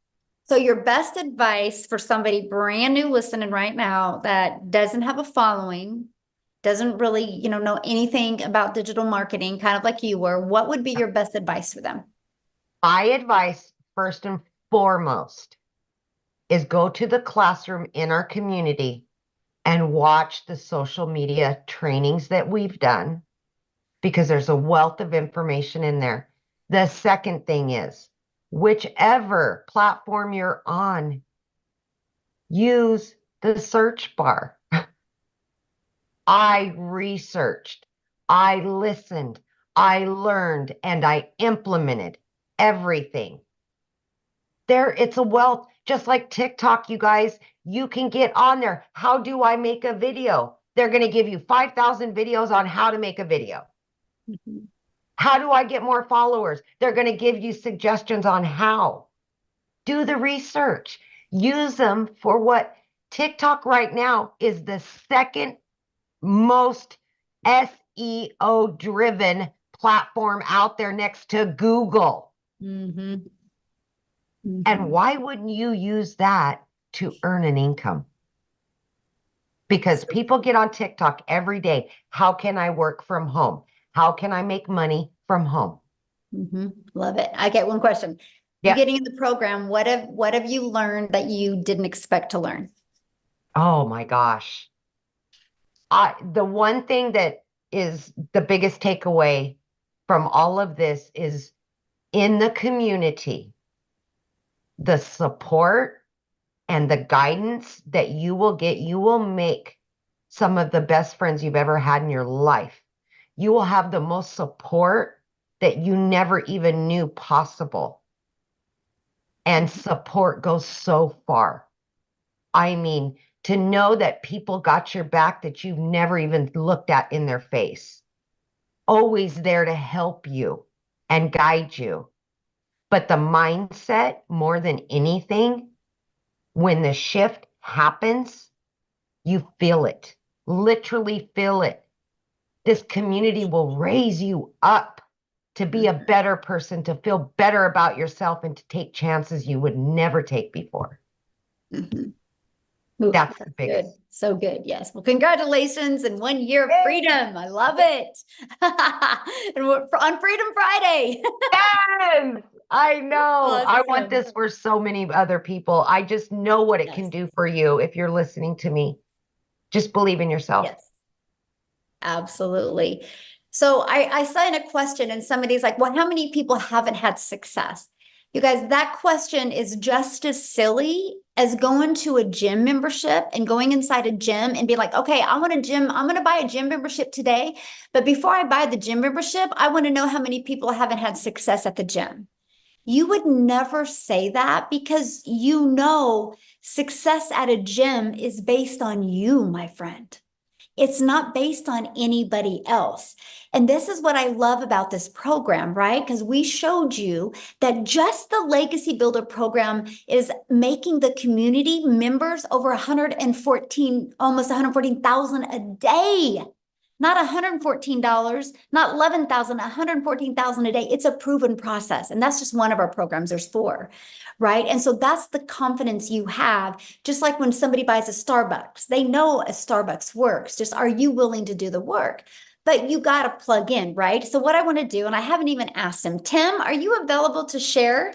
So your best advice for somebody brand new listening right now that doesn't have a following, doesn't really, know anything about digital marketing, kind of like you were, what would be your best advice for them? My advice, first and foremost, is go to the classroom in our community and watch the social media trainings that we've done because there's a wealth of information in there. The second thing is, whichever platform you're on, use the search bar. I researched, I listened, I learned, and I implemented everything. It's a wealth, just like TikTok, you guys. You can get on there. How do I make a video? They're going to give you 5,000 videos on how to make a video. Mm-hmm. How do I get more followers? They're going to give you suggestions on how. Do the research. Use them for what TikTok right now is the second most SEO driven platform out there next to Google. Mm-hmm. And Mm-hmm. why wouldn't you use that to earn an income? Because people get on TikTok every day. How can I work from home? How can I make money from home? Mm-hmm. Love it. I get one question. Yeah. You getting in the program, what have you learned that you didn't expect to learn? Oh my gosh. The one thing that is the biggest takeaway from all of this is in the community, the support and the guidance that you will get, you will make some of the best friends you've ever had in your life. You will have the most support that you never even knew possible. And support goes so far. I mean, to know that people got your back that you've never even looked at in their face, always there to help you and guide you. But the mindset, more than anything, when the shift happens, you feel it, literally feel it. This community will raise you up to be a better person, to feel better about yourself, and to take chances you would never take before. Mm-hmm. Ooh, That's the biggest. Good. So good. Yes. Well, congratulations and 1 year of freedom. I love it. And we're on Freedom Friday. Yes, I know. I want Awesome. this for so many other people. I just know what it can Yes. do for you if you're listening to me. Just believe in yourself. Yes. Absolutely. So I saw in a question and somebody's like, well, how many people haven't had success? You guys, that question is just as silly as going to a gym membership and going inside a gym and be like, okay, I'm going to buy a gym membership today. But before I buy the gym membership, I want to know how many people haven't had success at the gym. You would never say that because success at a gym is based on you, my friend. It's not based on anybody else. And this is what I love about this program, right? Because we showed you that just the Legacy Builder program is making the community members over 114, almost 114,000 a day. Not $114, not 11,000, 114,000 a day. It's a proven process. And that's just one of our programs. There's 4, right? And so that's the confidence you have. Just like when somebody buys a Starbucks, they know a Starbucks works. Just are you willing to do the work? But you got to plug in, right? So what I want to do, and I haven't even asked him, Tim, are you available to share?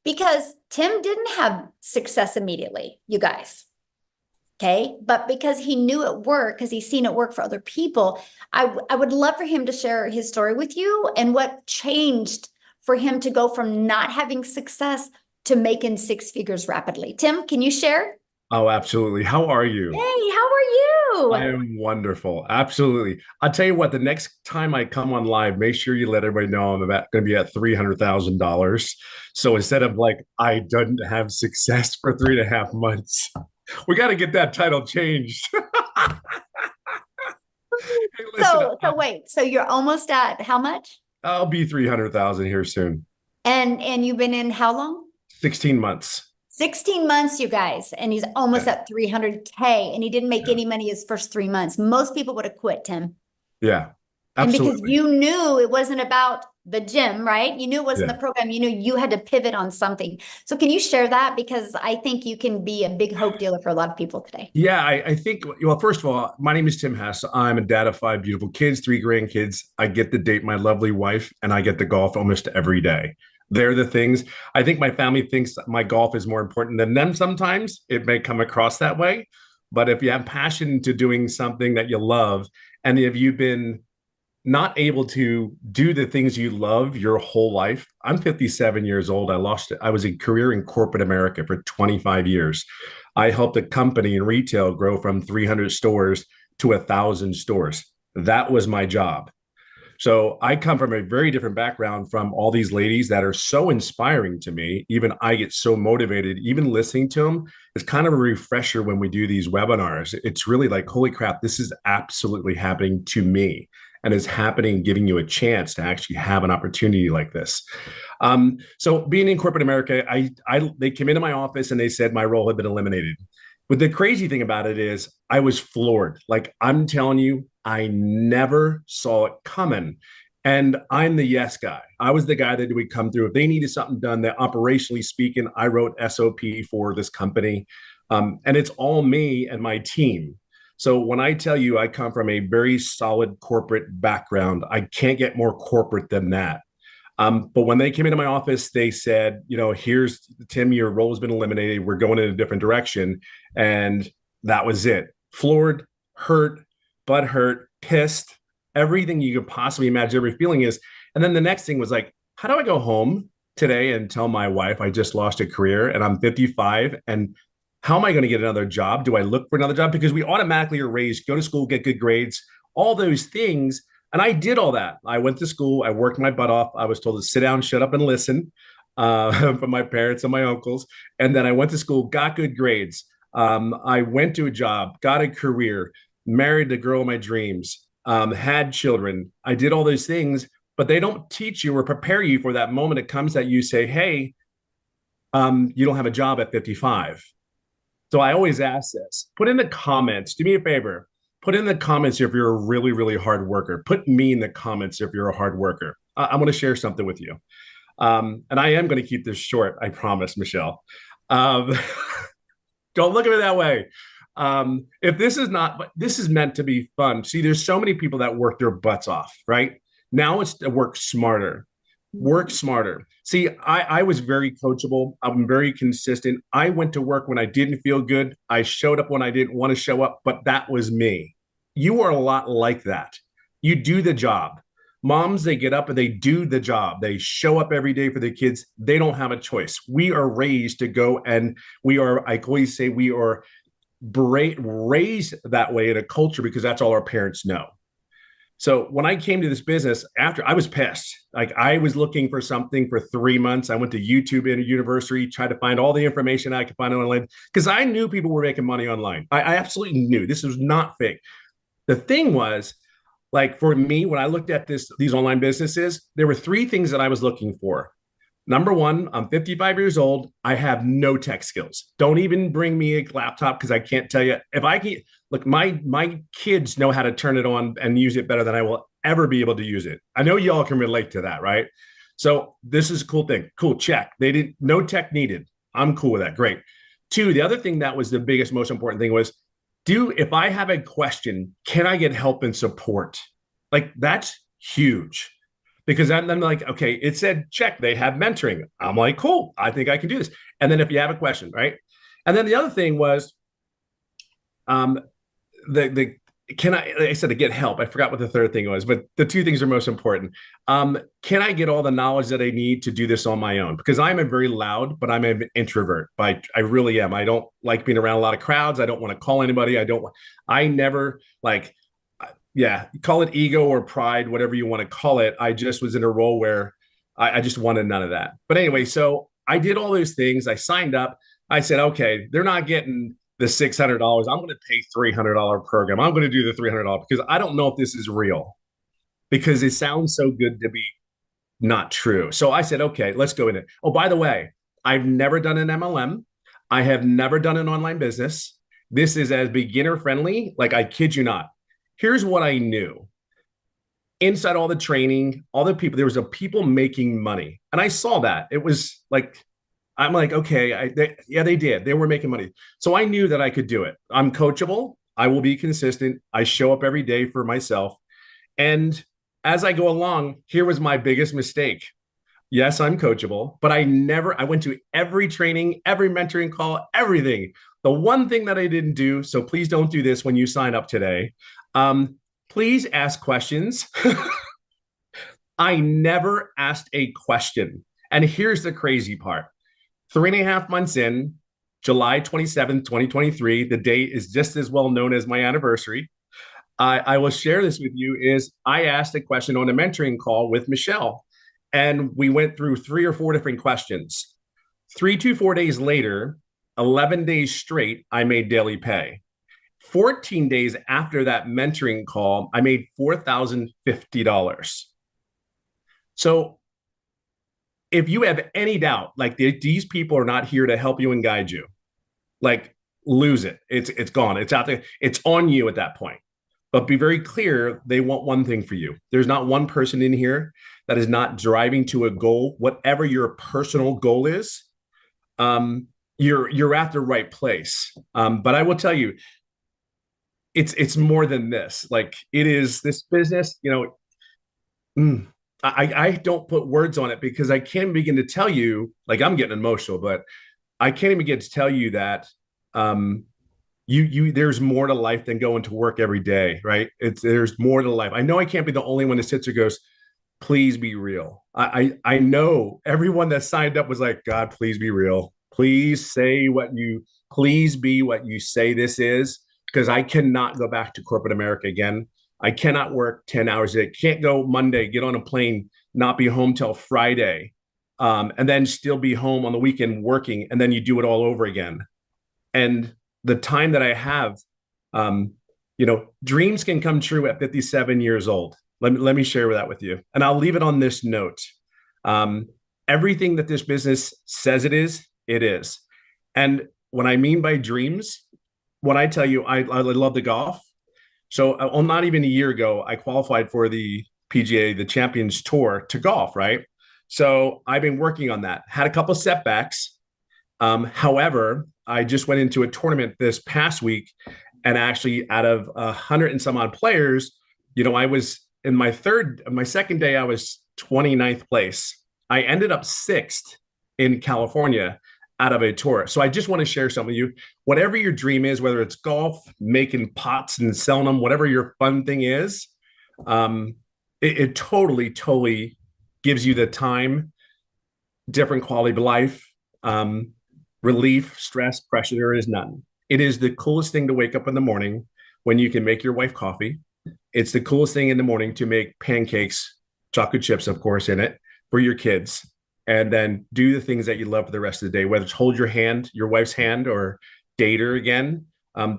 Because Tim didn't have success immediately, you guys. Okay. But because he knew it worked, because he's seen it work for other people, I would love for him to share his story with you and what changed for him to go from not having success to making six figures rapidly. Tim, can you share? Oh, absolutely. How are you? Hey, how are I you? am wonderful. Absolutely. I'll tell you what, the next time I come on live, make sure you let everybody know I'm about going to be at $300,000. So instead of like, I didn't have success for 3.5 months, we got to get that title changed. Hey, listen, So wait, so you're almost at how much? I'll be 300,000 here soon. And you've been in how long? 16 months. 16 months, you guys, and he's almost Yeah. at 300K, and he didn't make Yeah. any money his first 3 months. Most people would have quit, Tim. Yeah, And because absolutely. you knew it wasn't about the gym, right? You knew it wasn't Yeah. the program. You knew you had to pivot on something. So can you share that? Because I think you can be a big hope dealer for a lot of people today. Yeah, I think, well, first of all, my name is Tim Hess. I'm a dad of 5 beautiful kids, 3 grandkids. I get to date my lovely wife, and I get to golf almost every day. They're the things. I think my family thinks that my golf is more important than them sometimes. It may come across that way. But if you have passion to doing something that you love, and if you've been not able to do the things you love your whole life. I'm 57 years old. I was a career in corporate America for 25 years. I helped a company in retail grow from 300 stores to 1,000 stores. That was my job. So I come from a very different background from all these ladies that are so inspiring to me. Even I get so motivated, even listening to them. It's kind of a refresher when we do these webinars. It's really like, holy crap, this is absolutely happening to me. And it's happening, giving you a chance to actually have an opportunity like this. So being in corporate America, they came into my office and they said my role had been eliminated. But the crazy thing about it is I was floored. Like I'm telling you, I never saw it coming. And I'm the yes guy. I was the guy that would come through. If they needed something done, that operationally speaking, I wrote SOP for this company. And it's all me and my team. So when I tell you I come from a very solid corporate background, I can't get more corporate than that. But when they came into my office, they said, here's Tim, your role has been eliminated. We're going in a different direction. And that was it. Floored, hurt, butt hurt, pissed, everything you could possibly imagine every feeling is. And then the next thing was like, how do I go home today and tell my wife I just lost a career and I'm 55 and how am I going to get another job? Do I look for another job? Because we automatically are raised, go to school, get good grades, all those things. And I did all that. I went to school. I worked my butt off. I was told to sit down, shut up, and listen from my parents and my uncles. And then I went to school, got good grades. I went to a job, got a career, married the girl of my dreams, had children. I did all those things, but they don't teach you or prepare you for that moment it comes that you say, hey, you don't have a job at 55. So I always ask this, put in the comments, do me a favor, put in the comments if you're a really, really hard worker. Put me in the comments if you're a hard worker. I'm going to share something with you. And I am going to keep this short, I promise, Michelle. Don't look at it that way. If this is not, but this is meant to be fun. See, there's so many people that work their butts off, right? Now it's to work smarter. Work smarter. See, I was very coachable. I'm very consistent. I went to work when I didn't feel good. I showed up when I didn't want to show up, but that was me. You are a lot like that. You do the job. Moms, they get up and they do the job. They show up every day for the kids. They don't have a choice. We are raised to go and I always say we are raised that way in a culture because that's all our parents know. So when I came to this business, after I was pissed, like I was looking for something for 3 months. I went to YouTube in a university, tried to find all the information I could find online because I knew people were making money online. I absolutely knew this was not fake. The thing was, like for me, when I looked at these online businesses, there were 3 things that I was looking for. Number one, I'm 55 years old. I have no tech skills. Don't even bring me a laptop because I can't tell you if I can. Look, my kids know how to turn it on and use it better than I will ever be able to use it. I know y'all can relate to that, right? So this is a cool thing. Cool, check. They didn't, no tech needed. I'm cool with that. Great. 2, the other thing that was the biggest, most important thing was, if I have a question, can I get help and support? Like that's huge. Because I'm like, okay, it said check, they have mentoring. I'm like, cool, I think I can do this. And then if you have a question, right? And then the other thing was, the I said to get help. I forgot what the third thing was, but the two things are most important. Can I get all the knowledge that I need to do this on my own? Because I'm a very loud, but I'm an introvert. But I really am. I don't like being around a lot of crowds. I don't want to call anybody. I never like, yeah, call it ego or pride, whatever you want to call it. I just was in a role where I just wanted none of that. But anyway, so I did all those things. I signed up. I said, okay, they're not getting the $600. I'm going to pay $300 program. I'm going to do the $300 because I don't know if this is real because it sounds so good to be not true. So I said, okay, let's go in it. Oh, by the way, I've never done an MLM. I have never done an online business. This is as beginner friendly. Like, I kid you not. Here's what I knew. Inside all the training, all the people, there was a people making money. And I saw that. It was like, I'm like, okay, they did. They were making money. So I knew that I could do it. I'm coachable. I will be consistent. I show up every day for myself. And as I go along, here was my biggest mistake. Yes, I'm coachable, but I went to every training, every mentoring call, everything. The one thing that I didn't do, so please don't do this when you sign up today. Please ask questions. I never asked a question. And here's the crazy part. 3.5 months in, July 27th, 2023, the date is just as well known as my anniversary. I will share this with you is I asked a question on a mentoring call with Michelle, and we went through 3 or 4 different questions. 3 to 4 days later, 11 days straight, I made daily pay. 14 days after that mentoring call, I made $4,050. So if you have any doubt, like these people are not here to help you and guide you, like lose it. It's gone. It's out there. It's on you at that point. But be very clear, they want one thing for you. There's not one person in here that is not driving to a goal, whatever your personal goal is. You're at the right place. But I will tell you, it's more than this. Like, it is this business, I don't put words on it because I can't begin to tell you, like, I'm getting emotional, but I can't even begin to tell you that there's more to life than going to work every day, right? There's more to life. I know I can't be the only one that sits or goes, please be real. I know everyone that signed up was like, God, please be real. Please be what you say this is, because I cannot go back to corporate America again. I cannot work 10 hours a day. Can't go Monday, get on a plane, not be home till Friday, and then still be home on the weekend working, and then you do it all over again. And the time that I have, dreams can come true at 57 years old. Let me share that with you. And I'll leave it on this note. Everything that this business says it is. And what I mean by dreams, when I tell you I love the golf. So not even a year ago, I qualified for the PGA, the Champions Tour, to golf, right? So I've been working on that. Had a couple setbacks. However, I just went into a tournament this past week, and actually, out of 100 and some odd players, I was in my second day, I was 29th place. I ended up 6th in California out of a tour. So I just want to share some with you. Whatever your dream is, whether it's golf, making pots and selling them, whatever your fun thing is, it totally gives you the time, different quality of life, relief, stress, pressure. There is none. It is the coolest thing to wake up in the morning when you can make your wife coffee. It's the coolest thing in the morning to make pancakes, chocolate chips, of course, in it for your kids, and then do the things that you love for the rest of the day, whether it's hold your hand, your wife's hand, or date her again.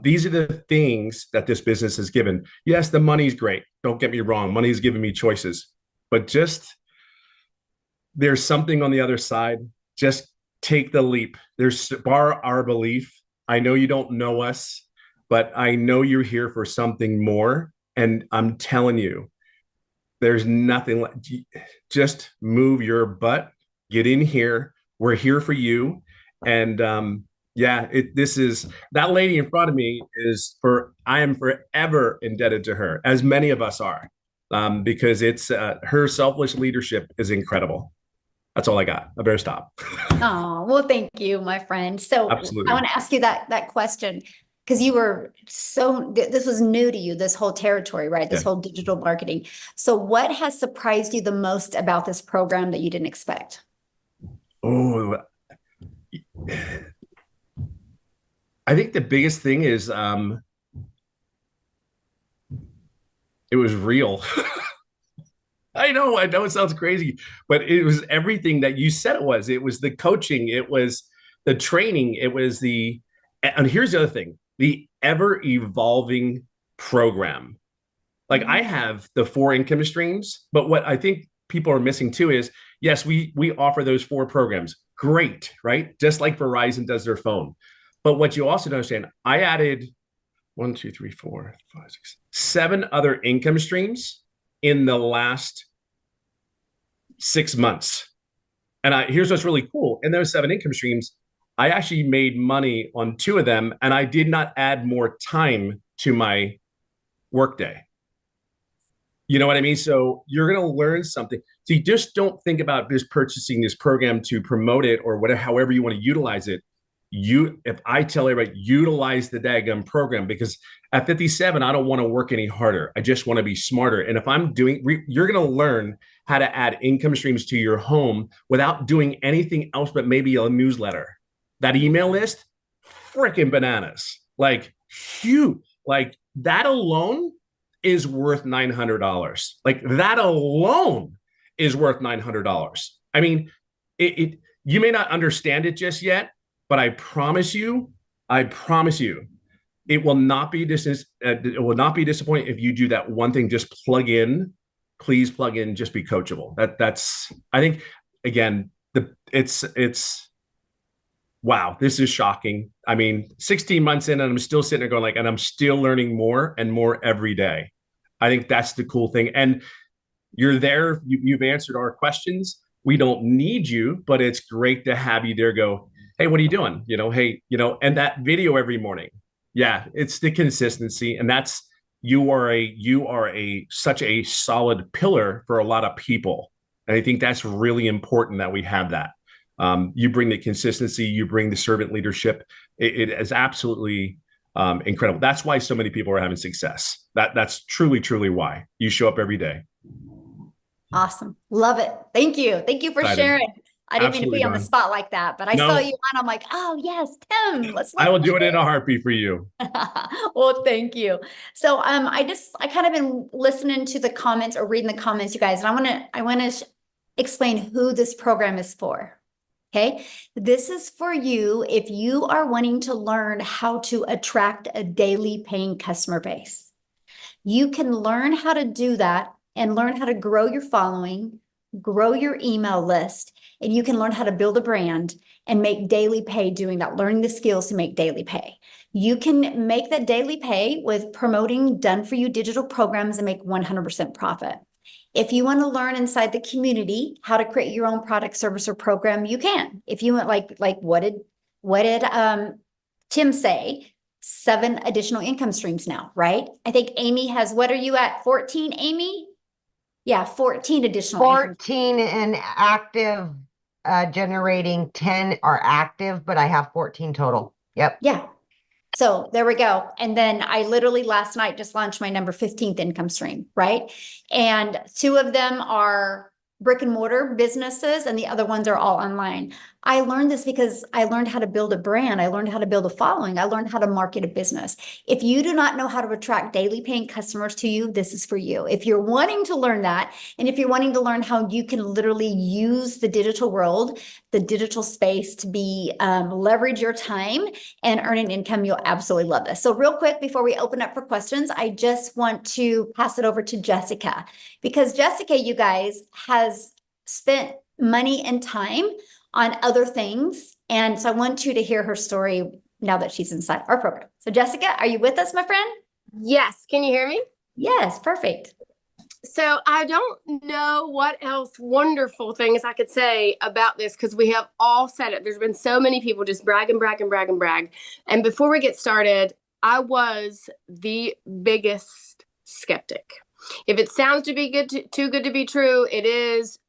These are the things that this business has given. Yes, the money's great. Don't get me wrong. Money's given me choices, but just there's something on the other side. Just take the leap. There's bar our belief. I know you don't know us, but I know you're here for something more. And I'm telling you, there's nothing like, just move your butt, get in here. We're here for you. And this is that lady in front of me I am forever indebted to her, as many of us are, because it's her selfless leadership is incredible. That's all I got. I better stop. Oh, well, thank you, my friend. So Absolutely. I want to ask you that question. because you were this was new to you, this whole territory, right? This Yeah. whole digital marketing. So what has surprised you the most about this program that you didn't expect? Oh, I think the biggest thing is it was real. I know it sounds crazy, but it was everything that you said it was. It was the coaching, it was the training, it was and here's the other thing, the ever evolving program. Like I have the 4 income streams, but what I think people are missing too is, yes, we offer those 4 programs. Great, right? Just like Verizon does their phone. But what you also don't understand, I added 1, 2, 3, 4, 5, 6, 7 other income streams in the last 6 months. And here's what's really cool. In those 7 income streams, I actually made money on 2 of them, and I did not add more time to my workday. You know what I mean? So you're going to learn something. So you just don't think about just purchasing this program to promote it or whatever, however you want to utilize it. If I tell everybody, utilize the daggum program, because at 57, I don't want to work any harder. I just want to be smarter. And if I'm you're going to learn how to add income streams to your home without doing anything else but maybe a newsletter. That email list, freaking bananas. Like, huge. Like that alone is worth $900. Like that alone is worth $900. I mean, you may not understand it just yet, but I promise you, it will not be it will not be disappointing if you do that one thing. Just plug in, please plug in. Just be coachable. That's I think again it's wow. This is shocking. I mean, 16 months in, and I'm still sitting there going like, and I'm still learning more and more every day. I think that's the cool thing. And you're there. You've answered our questions. We don't need you, but it's great to have you there. Go, hey, what are you doing? Hey, and that video every morning. Yeah, it's the consistency, and that's you are such a solid pillar for a lot of people, and I think that's really important that we have that. You bring the consistency, you bring the servant leadership. It is absolutely incredible. That's why so many people are having success. That's truly, truly why you show up every day. Awesome. Love it. Thank you. Thank you for sharing. I didn't mean to be on the spot like that, but I saw you on. I'm like, oh yes, Tim, let's I will do it in a heartbeat for you. Well, thank you. So I kind of been listening to the comments or reading the comments, you guys, and I want to explain who this program is for. Okay. This is for you if you are wanting to learn how to attract a daily paying customer base. You can learn how to do that and learn how to grow your following, grow your email list, and you can learn how to build a brand and make daily pay doing that, learning the skills to make daily pay. You can make that daily pay with promoting done for you digital programs and make 100% profit. If you want to learn inside the community how to create your own product, service, or program, you can. If you want, like what did Tim say? 7 additional income streams now, right? I think Amy has, what are you at? 14, Amy? Yeah, 14 additional. 14 and active, generating 10 are active, but I have 14 total. Yep. Yeah. So there we go. And then I literally last night just launched my number 15th income stream, right? And 2 of them are brick and mortar businesses and the other ones are all online. I learned this because I learned how to build a brand. I learned how to build a following. I learned how to market a business. If you do not know how to attract daily paying customers to you, this is for you. If you're wanting to learn that, and if you're wanting to learn how you can literally use the digital world, the digital space to be leverage your time and earn an income, you'll absolutely love this. So real quick, before we open up for questions, I just want to pass it over to Jessica, because Jessica, you guys, has spent money and time on other things. And so I want you to hear her story now that she's inside our program. So Jessica, are you with us, my friend? Yes. Can you hear me? Yes, perfect. So I don't know what else wonderful things I could say about this, because we have all said it. There's been so many people just brag and brag and brag and brag. And before we get started, I was the biggest skeptic. If it sounds to be too good to be true, it is.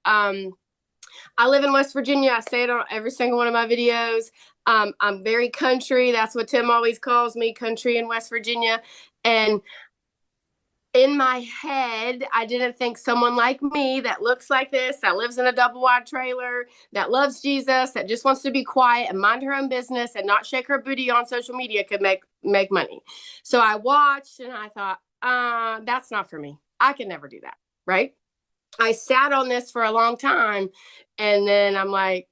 I live in West Virginia. I say it on every single one of my videos. I'm very country. That's what Tim always calls me, country in West Virginia. And in my head, I didn't think someone like me that looks like this, that lives in a double wide trailer, that loves Jesus, that just wants to be quiet and mind her own business and not shake her booty on social media could make money. So I watched and I thought, that's not for me. I can never do that. Right. I sat on this for a long time and then I'm like,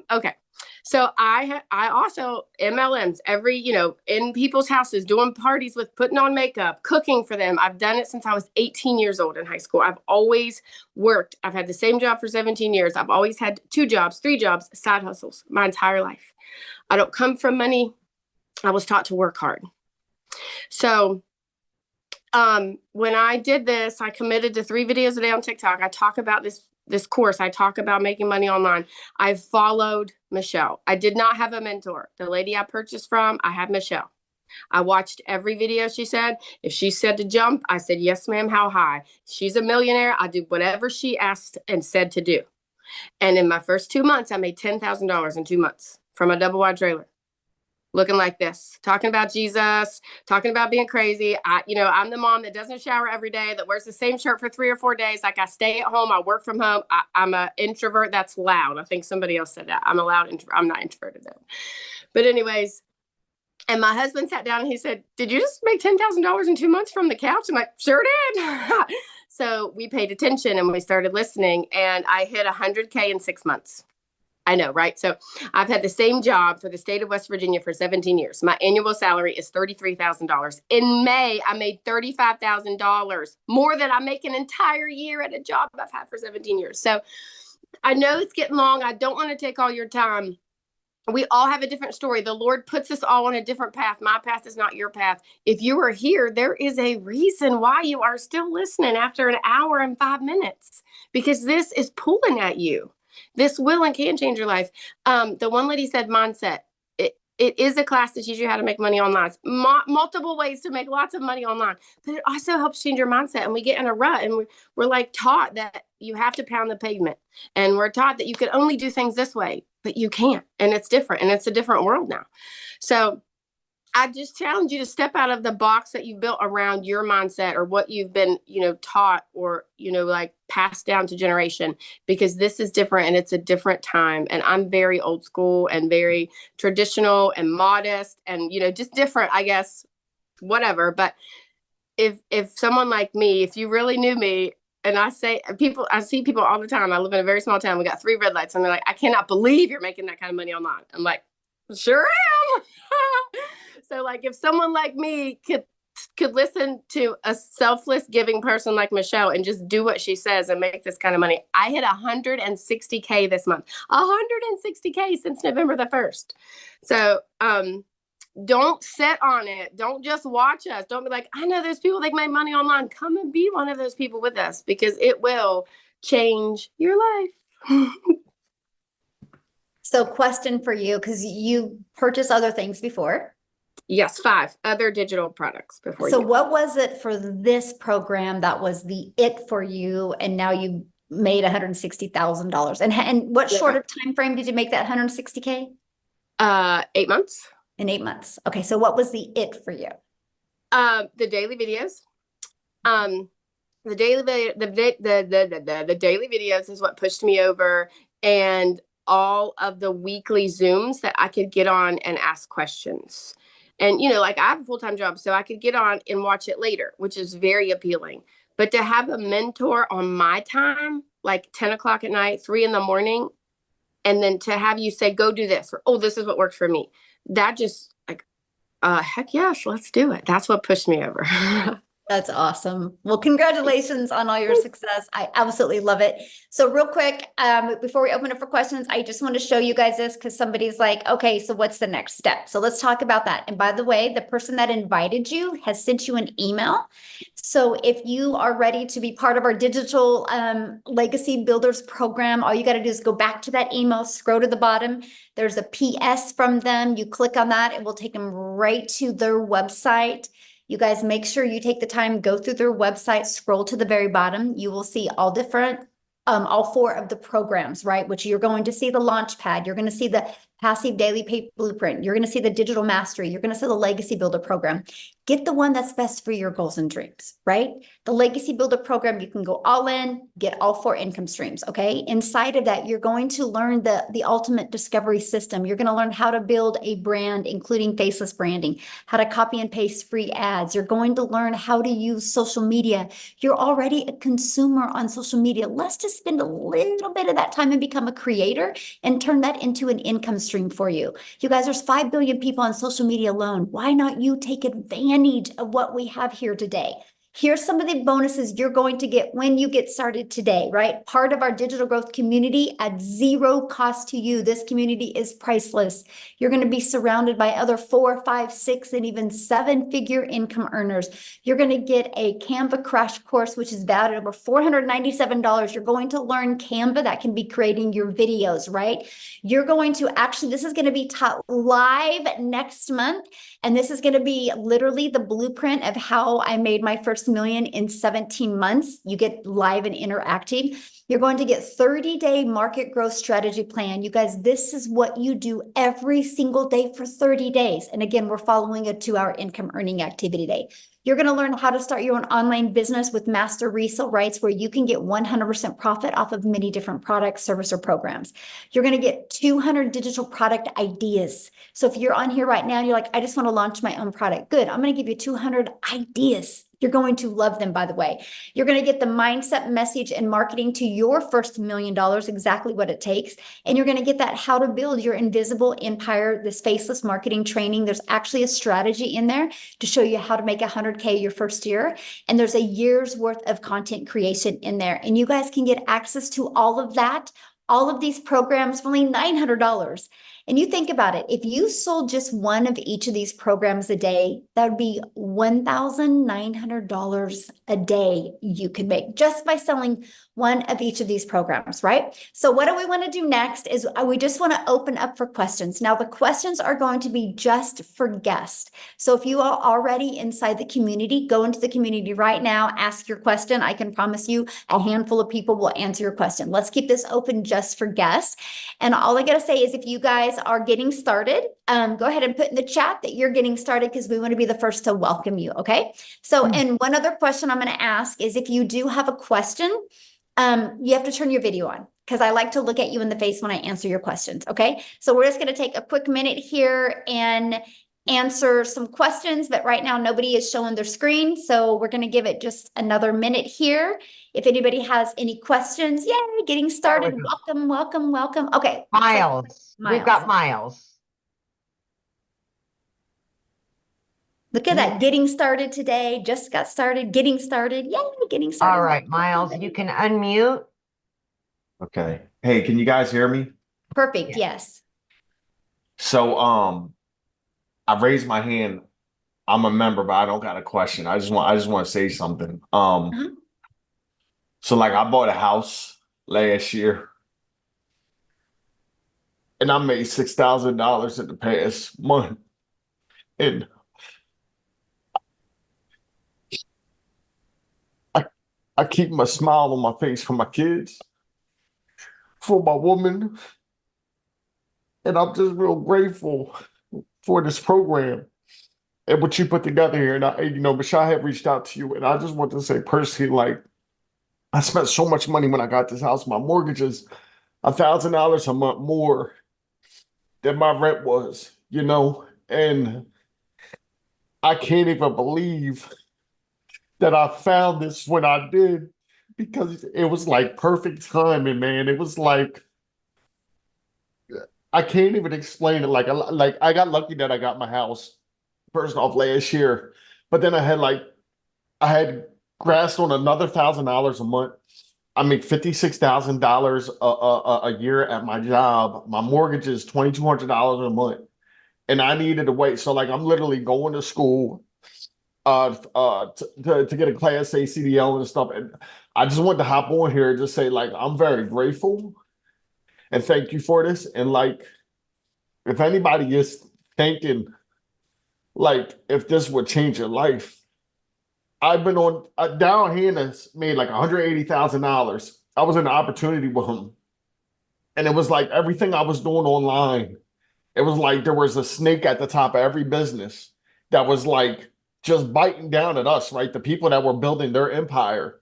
okay. So I also MLMs in people's houses, doing parties with putting on makeup, cooking for them. I've done it since I was 18 years old in high school. I've always worked. I've had the same job for 17 years. I've always had 2 jobs, 3 jobs, side hustles my entire life. I don't come from money. I was taught to work hard. So when I did this, I committed to 3 videos a day on TikTok. I talk about this course. I talk about making money online. I followed Michelle. I did not have a mentor. The lady I purchased from, I had Michelle. I watched every video she said. If she said to jump, I said, yes, ma'am, how high? She's a millionaire. I do whatever she asked and said to do. And in my first 2 months, I made $10,000 in 2 months from a double wide trailer. Looking like this, talking about Jesus, talking about being crazy. I'm the mom that doesn't shower every day, that wears the same shirt for 3 or 4 days. Like I stay at home, I work from home. I'm an introvert. That's loud. I think somebody else said that. I'm a loud introvert. I'm not introverted though. But anyways, and my husband sat down and he said, did you just make $10,000 in 2 months from the couch? I'm like, sure did. So we paid attention and we started listening and I hit 100K in 6 months. I know, right? So I've had the same job for the state of West Virginia for 17 years. My annual salary is $33,000. In May, I made $35,000, more than I make an entire year at a job I've had for 17 years. So I know it's getting long. I don't want to take all your time. We all have a different story. The Lord puts us all on a different path. My path is not your path. If you are here, there is a reason why you are still listening after an hour and 5 minutes, because this is pulling at you. This will and can change your life. The one lady said mindset. It is a class to teach you how to make money online. Multiple ways to make lots of money online. But it also helps change your mindset. And we get in a rut and we're like taught that you have to pound the pavement. And we're taught that you can only do things this way, but you can't. And it's different. And it's a different world now. So I just challenge you to step out of the box that you've built around your mindset or what you've been, taught or, like passed down to generation, because this is different and it's a different time. And I'm very old school and very traditional and modest and, just different, I guess, whatever. But if someone like me, if you really knew me, and I see people all the time. I live in a very small town. We got 3 red lights and they're like, I cannot believe you're making that kind of money online. I'm like, sure am. So like if someone like me could listen to a selfless giving person like Michelle and just do what she says and make this kind of money. I hit 160K this month, 160K since November the 1st. So, don't sit on it. Don't just watch us. Don't be like, I know there's people that make money online. Come and be one of those people with us, because it will change your life. So question for you, because you purchased other things before. Yes, 5 other digital products before. So what was it for this program that was the it for you, and now you made $160,000? And what shorter time frame did you make that 160K? 8 months. In 8 months. Okay, so what was the it for you? The daily videos. The daily videos is what pushed me over, and all of the weekly Zooms that I could get on and ask questions. And, like I have a full-time job, so I could get on and watch it later, which is very appealing. But to have a mentor on my time, like 10 o'clock at night, 3 in the morning, and then to have you say, go do this, or, oh, this is what works for me. That just like, heck yes, let's do it. That's what pushed me over. That's awesome. Well, congratulations on all your success. I absolutely love it. So real quick, before we open up for questions, I just want to show you guys this because somebody's like, okay, so what's the next step? So let's talk about that. And by the way, the person that invited you has sent you an email. So if you are ready to be part of our digital legacy builders program, all you got to do is go back to that email, scroll to the bottom. There's a PS from them. You click on that, it will take them right to their website. You guys make sure you take the time, go through their website, scroll to the very bottom. You will see all different all 4 of the programs, right? Which you're going to see the launch pad. You're going to see the passive daily pay blueprint. You're going to see the digital mastery. You're going to see the legacy builder program. Get the one that's best for your goals and dreams, right? The legacy builder program, you can go all in, get all 4 income streams. Okay. Inside of that, you're going to learn the ultimate discovery system. You're going to learn how to build a brand, including faceless branding, how to copy and paste free ads. You're going to learn how to use social media. You're already a consumer on social media. Let's just spend a little bit of that time and become a creator and turn that into an income stream for you. You guys, there's 5 billion people on social media alone. Why not you take advantage of what we have here today? Here's some of the bonuses you're going to get when you get started today, right? Part of our digital growth community at 0 cost to you. This community is priceless. You're going to be surrounded by other 4, 5, 6, and even 7-figure income earners. You're going to get a Canva crash course, which is valued at over $497. You're going to learn Canva that can be creating your videos, right? You're going to actually, this is going to be taught live next month. And this is going to be literally the blueprint of how I made my first million in 17 months. You get live and interactive. You're going to get 30-day market growth strategy plan. You guys, this is what you do every single day for 30 days. And again, we're following a 2-hour income earning activity day. You're going to learn how to start your own online business with master resale rights where you can get 100% profit off of many different products, service, or programs. You're going to get 200 digital product ideas. So if you're on here right now and you're like, I just want to launch my own product. Good. I'm going to give you 200 ideas. You're going to love them, by the way. You're going to get the mindset, message, and marketing to your first $1 million, exactly what it takes. And you're going to get that how to build your invisible empire, this faceless marketing training. There's actually a strategy in there to show you how to make 100K your first year. And there's a year's worth of content creation in there. And you guys can get access to all of that, all of these programs for only $900. And you think about it, if you sold just one of each of these programs a day, that would be $1,900 a day you could make just by selling one of each of these programs, right? So what do we want to do next is we just want to open up for questions. Now, the questions are going to be just for guests. So if you are already inside the community, go into the community right now, ask your question. I can promise you a handful of people will answer your question. Let's keep this open just for guests. And all I got to say is if you guys are getting started, go ahead and put in the chat that you're getting started because we want to be the first to welcome you, okay? So, and one other question I'm going to ask is if you do have a question, you have to turn your video on because I like to look at you in the face when I answer your questions, okay? So we're just going to take a quick minute here and answer some questions, but right now nobody is showing their screen, so we're going to give it just another minute here. If anybody has any questions, yay, getting started. Welcome, welcome, welcome. Okay. Miles. We've got Miles. Look at that, getting started today, just got started, getting started. Yay, getting started. All right, Miles, you can unmute. Okay. Hey, can you guys hear me? Perfect, yes. So, I raised my hand. I'm a member, but I don't got a question. I just want to say something. So like I bought a house last year and I made $6,000 in the past month. And I keep my smile on my face for my kids, for my woman. And I'm just real grateful for this program and what you put together here. And Michelle had reached out to you, and I just want to say personally, like, I spent so much money when I got this house. My mortgage is $1,000 a month more than my rent was, and I can't even believe that I found this when I did, because it was like perfect timing, man. It was like, I can't even explain it. Like I got lucky that I got my house first off last year, but then I had grasped on another $1,000 a month. I make $56,000 a year at my job. My mortgage is $2,200 a month, and I needed to wait. So like I'm literally going to school to get a Class A CDL and stuff. And I just wanted to hop on here and just say, like, I'm very grateful and thank you for this. And like, if anybody is thinking, like, if this would change your life, I've been on down here and it's made like $180,000 I was in an opportunity with him. And it was like everything I was doing online, it was like there was a snake at the top of every business that was like just biting down at us, right? The people that were building their empire.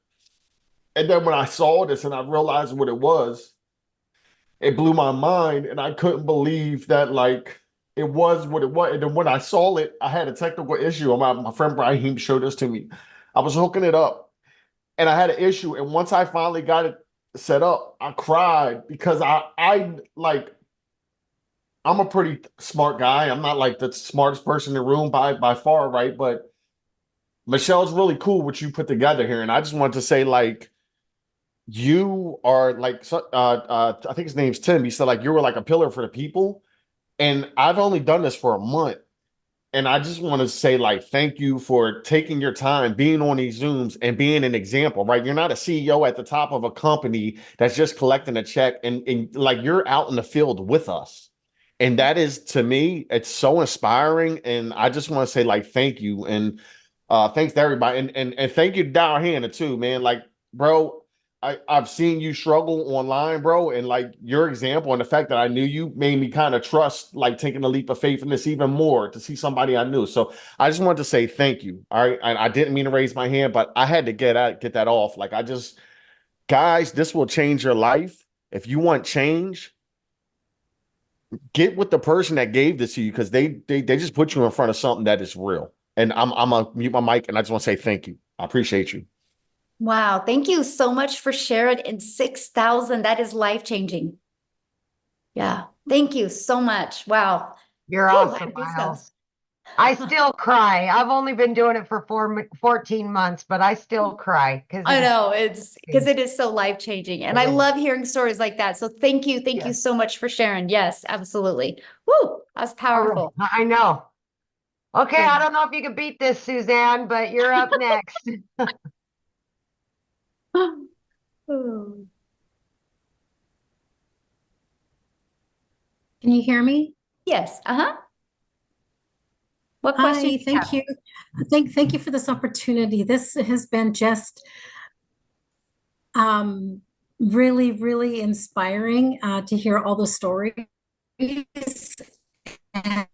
And then when I saw this and I realized what it blew my mind. And I couldn't believe that like it was what it was. And then when I saw it, I had a technical issue. My friend Brahim showed this to me. I was hooking it up and I had an issue. And once I finally got it set up, I cried because I like I'm a pretty smart guy. I'm not like the smartest person in the room by far, right? But Michelle's really cool what you put together here. And I just wanted to say, like, you are like I think his name's Tim. He said like you were like a pillar for the people. And I've only done this for a month. And I just want to say, like, thank you for taking your time, being on these Zooms and being an example, right? You're not a CEO at the top of a company that's just collecting a check and like you're out in the field with us. And that is, to me, it's so inspiring. And I just want to say, like, thank you. And thanks to everybody. And thank you to Dow Hannah too, man. Like, bro, I've seen you struggle online, bro, and like your example and the fact that I knew you made me kind of trust, like taking a leap of faith in this even more to see somebody I knew. So I just wanted to say thank you. All right, and I didn't mean to raise my hand, but I had to get that off. Like I just, guys, this will change your life. If you want change, get with the person that gave this to you because they just put you in front of something that is real. And I'm gonna mute my mic and I just want to say thank you. I appreciate you. Wow. Thank you so much for sharing. And 6,000, that is life-changing. Yeah. Thank you so much. Wow. You're Whew, awesome, goosebumps. Miles. I still cry. I've only been doing it for 14 months, but I still cry because I know it's because it is so life-changing. And I love hearing stories like that. So thank you. Thank you so much for sharing. Yes, absolutely. Woo, that's powerful. I know. Okay, Yeah. I don't know if you can beat this, Suzanne, but you're up next. Ooh. Can you hear me? Yes. Uh-huh. What question do Hi, you thank have? you. Thank you for this opportunity. This has been just really, really inspiring to hear all the stories. And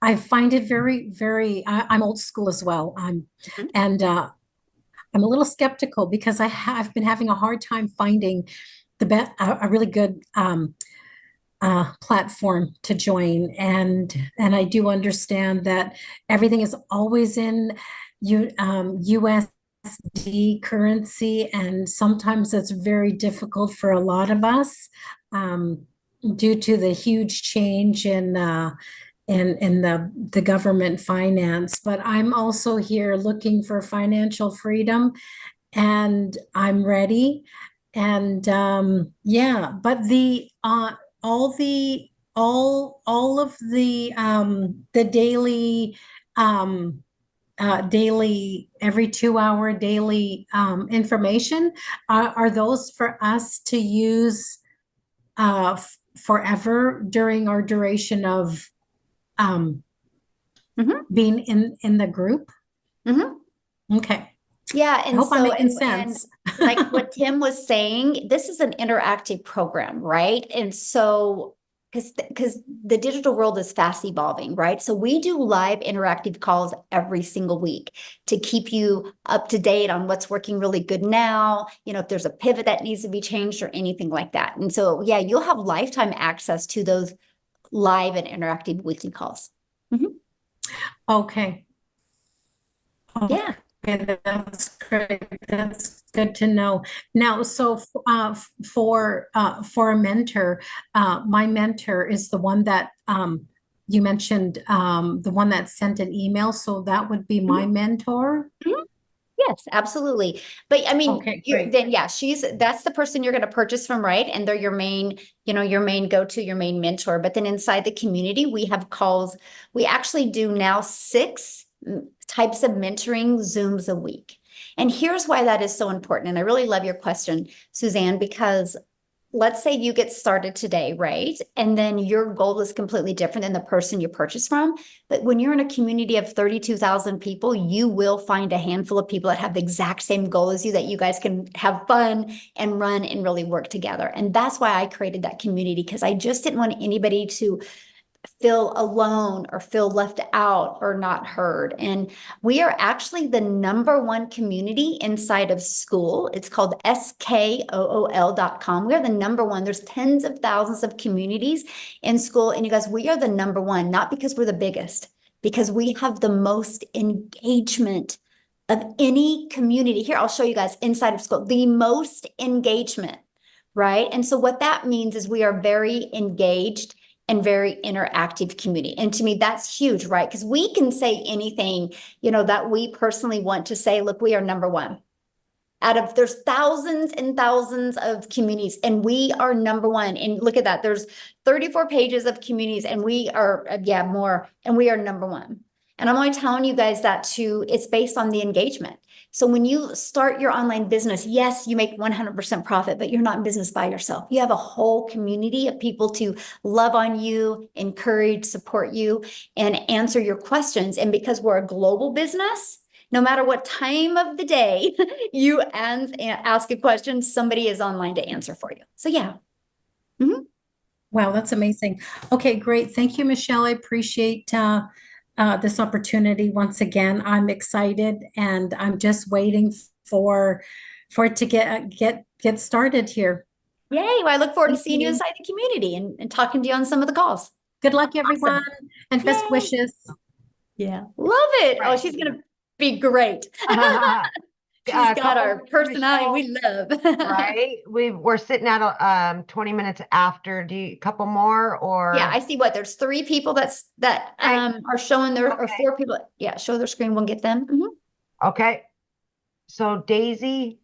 I find it very, I'm old school as well. Mhm. And I'm a little skeptical because I've been having a hard time finding a really good platform to join, and I do understand that everything is always in USD currency, and sometimes it's very difficult for a lot of us due to the huge change in the government finance. But I'm also here looking for financial freedom, and I'm ready. And yeah, but the all of the daily every 2 hour daily information are those for us to use forever during our duration of being in the group. Okay. Yeah, I and hope I'm so making and sense. like what Tim was saying, this is an interactive program, right? And so because the digital world is fast evolving, right? So we do live interactive calls every single week to keep you up to date on what's working really good now, you know, if there's a pivot that needs to be changed or anything like that. And so yeah, you'll have lifetime access to those live and interactive weekly calls. Okay. Yeah. Okay, that's great. That's good to know. Now, so for a mentor, my mentor is the one that you mentioned, the one that sent an email. So that would be my mentor. Yes, absolutely. But I mean, Okay, great. then yeah, that's the person you're going to purchase from, right? And they're your main, your main go-to, your main mentor. But then inside the community, we have calls. We actually do now 6 types of mentoring Zooms a week. And here's why that is so important. And I really love your question, Suzanne, because let's say you get started today, right? And then your goal is completely different than the person you purchased from. But when you're in a community of 32,000 people, you will find a handful of people that have the exact same goal as you, that you guys can have fun and run and really work together. And that's why I created that community, because I just didn't want anybody to feel alone or feel left out or not heard. And we are actually the #1 community inside of school. It's called skool.com. We are the #1. There's tens of thousands of communities in school. And you guys, we are the #1, not because we're the biggest, because we have the most engagement of any community. Here, I'll show you guys inside of school, the most engagement, right? And so what that means is we are very engaged and very interactive community. And to me, that's huge, right? Because we can say anything, that we personally want to say. Look, we are #1. There's thousands and thousands of communities, and we are #1. And look at that. There's 34 pages of communities, and we are, more, and we are #1. And I'm only telling you guys that it's based on the engagement. So when you start your online business, yes, you make 100% profit, but you're not in business by yourself. You have a whole community of people to love on you, encourage, support you, and answer your questions. And because we're a global business, no matter what time of the day you ask a question, somebody is online to answer for you. So yeah. Mm-hmm. Wow, that's amazing. Okay, great. Thank you, Michelle. I appreciate this opportunity once again. I'm excited, and I'm just waiting for it to get started here. Yay! Well, I look forward to Thank seeing you you. inside the community and talking to you on some of the calls. Good luck, everyone, and best Yay. wishes. Yeah, love it. Oh, she's gonna be great. She's got our personality we love. Right? We're sitting at 20 minutes after. Do you couple more, or? Yeah, I see there's 3 people that are showing their, or 4 people. Yeah, show their screen. We'll get them. Mm-hmm. Okay. So Daisy.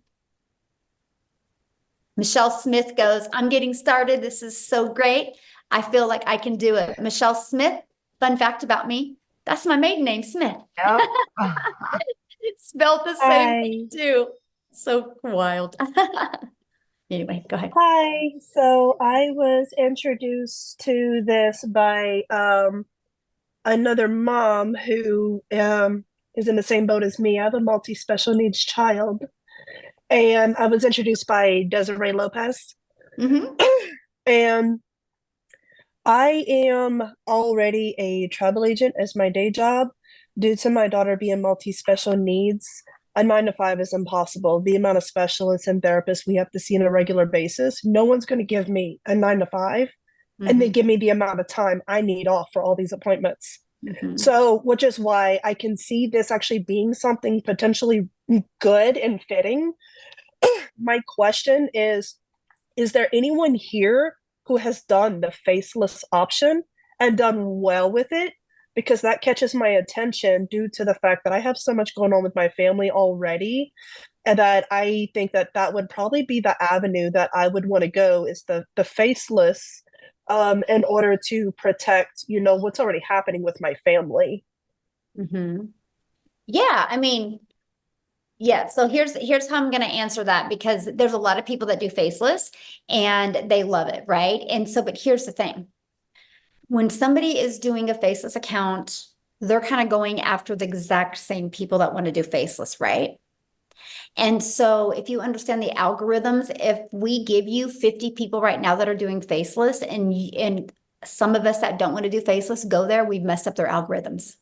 Michelle Smith goes, I'm getting started. This is so great. I feel like I can do it. Michelle Smith, fun fact about me, that's my maiden name, Smith. Yep. Spelled the same thing too. So wild. Anyway, go ahead. Hi. So I was introduced to this by another mom who is in the same boat as me. I have a multi-special needs child. And I was introduced by Desiree Lopez. Mm-hmm. And I am already a travel agent as my day job. Due to my daughter being multi-special needs, a 9 to 5 is impossible. The amount of specialists and therapists we have to see on a regular basis, no one's going to give me a 9 to 5, and they give me the amount of time I need off for all these appointments. So, which is why I can see this actually being something potentially good and fitting. My question is there anyone here who has done the faceless option and done well with it? Because that catches my attention due to the fact that I have so much going on with my family already, and that I think that would probably be the avenue that I would want to go, is the faceless, in order to protect, what's already happening with my family. Yeah, I mean, yeah. So here's how I'm going to answer that, because there's a lot of people that do faceless and they love it, right? And so, but here's the thing. When somebody is doing a faceless account, they're kind of going after the exact same people that want to do faceless, right? And so if you understand the algorithms, if we give you 50 people right now that are doing faceless, and some of us that don't want to do faceless go there, we've messed up their algorithms.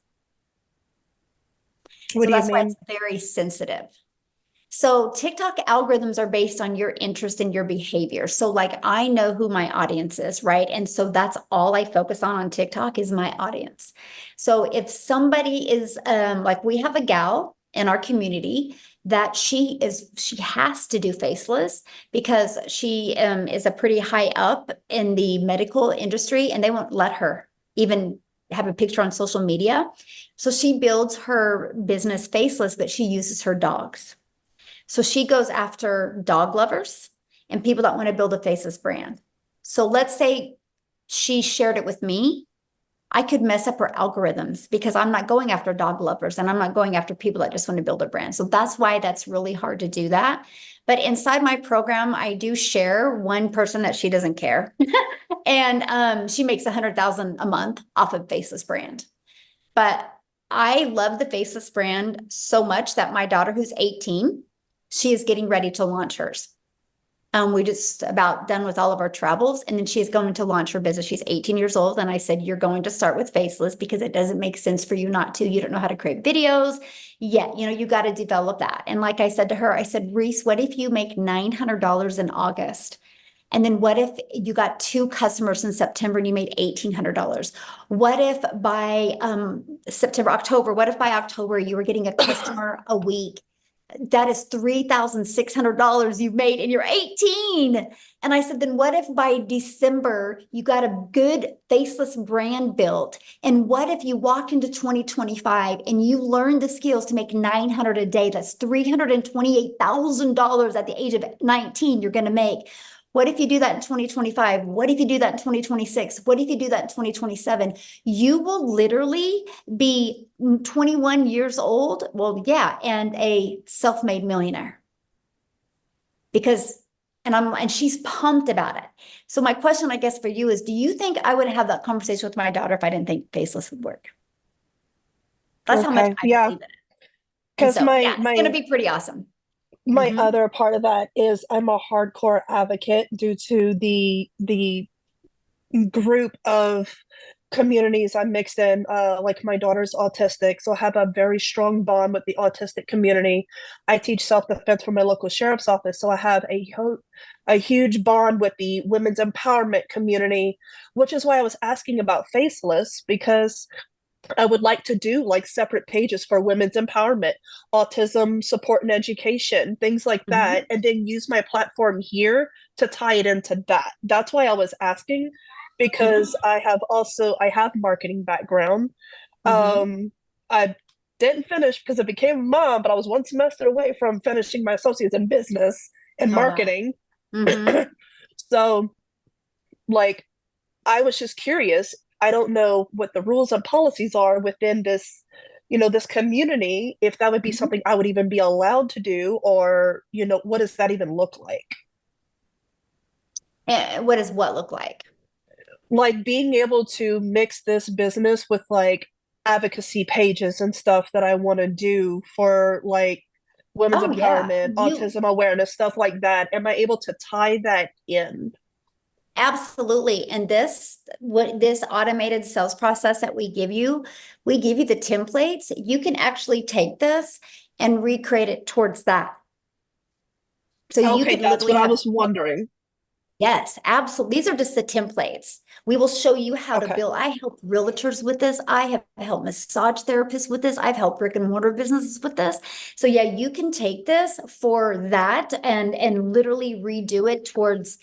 What do you mean? Why it's very sensitive. So TikTok algorithms are based on your interest and your behavior. So like, I know who my audience is, right? And so that's all I focus on TikTok is my audience. So if somebody is like, we have a gal in our community that she has to do faceless because she is a pretty high up in the medical industry, and they won't let her even have a picture on social media. So she builds her business faceless, but she uses her dogs. So she goes after dog lovers and people that want to build a faceless brand. So let's say she shared it with me I could mess up her algorithms because I'm not going after dog lovers and I'm not going after people that just want to build a brand. So that's why that's really hard to do that. But inside my program, I do share one person that she doesn't care. And she makes 100,000 a month off of Faceless brand. But I love the Faceless brand so much that my daughter, who's 18, she is getting ready to launch hers. We just about done with all of our travels, and then she's going to launch her business. She's 18 years old, and I said, you're going to start with Faceless because it doesn't make sense for you not to. You don't know how to create videos yet. You know, you got to develop that. And like I said to her, I said, Reese, what if you make $900 in August? And then what if you got 2 customers in September and you made $1,800? What if by September, October, what if by October you were getting a customer a week? That is $3,600 you've made and you're 18. And I said, then what if by December you got a good Faceless brand built? And what if you walk into 2025 and you learn the skills to make $900 a day? That's $328,000 at the age of 19 you're going to make. What if you do that in 2025? What if you do that in 2026? What if you do that in 2027? You will literally be 21 years old. Well, yeah, and a self-made millionaire. Because, and she's pumped about it. So my question, I guess, for you is, do you think I would have that conversation with my daughter if I didn't think Faceless would work? That's how much I believe in it. Because so, yeah, it's going to be pretty awesome. My other part of that is I'm a hardcore advocate due to the group of communities I'm mixed in. Like my daughter's autistic, so I have a very strong bond with the autistic community. I teach self-defense for my local sheriff's office, so I have a huge bond with the women's empowerment community, which is why I was asking about Faceless, because I would like to do like separate pages for women's empowerment, autism support and education, things like that, and then use my platform here to tie it into that. That's why I was asking, because I have marketing background. I didn't finish because I became a mom, but I was one semester away from finishing my associates in business and marketing. So like, I was just curious. I don't know what the rules and policies are within this, this community, if that would be something I would even be allowed to do, or, what does that even look like? What does what look like? Like being able to mix this business with like advocacy pages and stuff that I want to do for like women's empowerment, autism awareness, stuff like that. Am I able to tie that in? Absolutely. And this automated sales process that we give you the templates. You can actually take this and recreate it towards that. So you can that's what I was wondering. Yes, absolutely. These are just the templates. We will show you how to build. I help realtors with this. I have helped massage therapists with this. I've helped brick and mortar businesses with this. So yeah, you can take this for that and literally redo it towards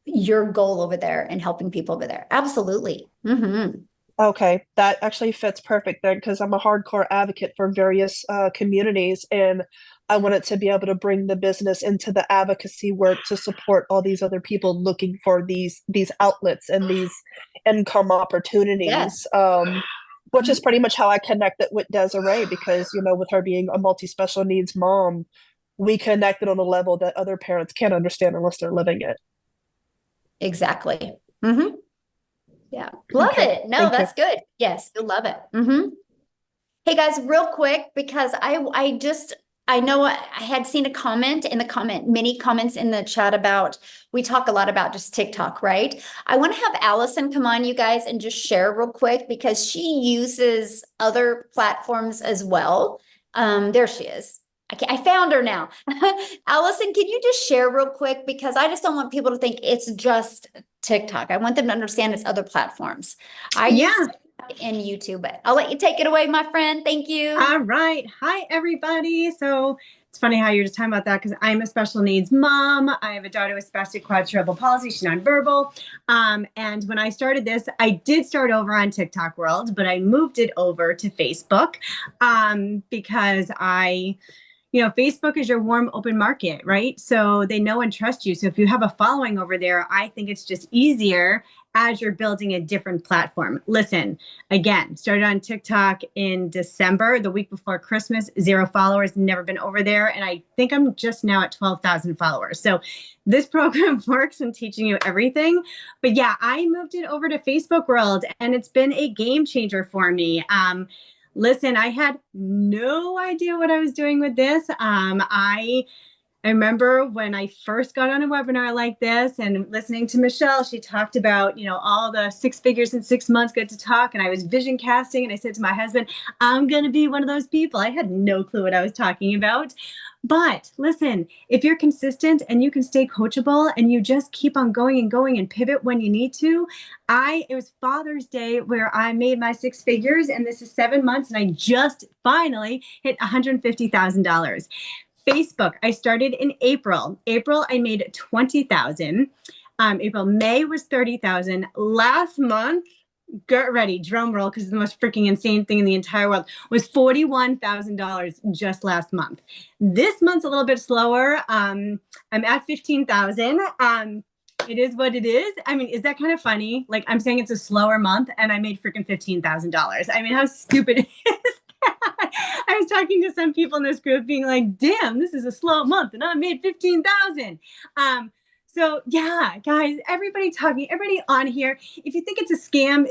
your goal over there and helping people over there. Absolutely. Okay, that actually fits perfect then, because I'm a hardcore advocate for various communities, and I wanted to be able to bring the business into the advocacy work to support all these other people looking for these outlets and these income opportunities. Which is pretty much how I connected with Desiree, because with her being a multi-special needs mom, we connected on a level that other parents can't understand unless they're living it. Exactly. Yeah. Love it. No, that's good. Yes, you'll love it. Hey guys, real quick, because I know I had seen a comment in the many comments in the chat about, we talk a lot about just TikTok, right? I want to have Allison come on, you guys, and just share real quick, because she uses other platforms as well. There she is. I found her now. Allison, can you just share real quick? Because I just don't want people to think it's just TikTok. I want them to understand it's other platforms. I use in YouTube, but I'll let you take it away, my friend. Thank you. All right. Hi, everybody. So it's funny how you're just talking about that, because I'm a special needs mom. I have a daughter with spastic quadruple palsy. She's nonverbal. And when I started this, I did start over on TikTok world, but I moved it over to Facebook because Facebook is your warm, open market, right? So they know and trust you. So if you have a following over there, I think it's just easier. as you're building a different platform. Listen, again, started on TikTok in December, the week before Christmas, 0 followers, never been over there. And I think I'm just now at 12,000 followers. So this program works in teaching you everything. But yeah, I moved it over to Facebook world and it's been a game changer for me. Listen, I had no idea what I was doing with this. I remember when I first got on a webinar like this and listening to Michelle, she talked about, all the 6 figures in 6 months, get to talk. And I was vision casting. And I said to my husband, I'm going to be one of those people. I had no clue what I was talking about. But listen, if you're consistent and you can stay coachable and you just keep on going and going and pivot when you need to, it was Father's Day where I made my 6 figures, and this is 7 months, and I just finally hit $150,000. Facebook, I started in April. April, I made 20,000. May was 30,000. Last month, get ready, drum roll, because it's the most freaking insane thing in the entire world, was $41,000 just last month. This month's a little bit slower. I'm at 15,000. It is what it is. I mean, is that kind of funny? Like, I'm saying it's a slower month and I made freaking $15,000. I mean, how stupid is that? I was talking to some people in this group being like, damn, this is a slow month and I made 15,000. So yeah, guys, everybody on here, if you think it's a scam,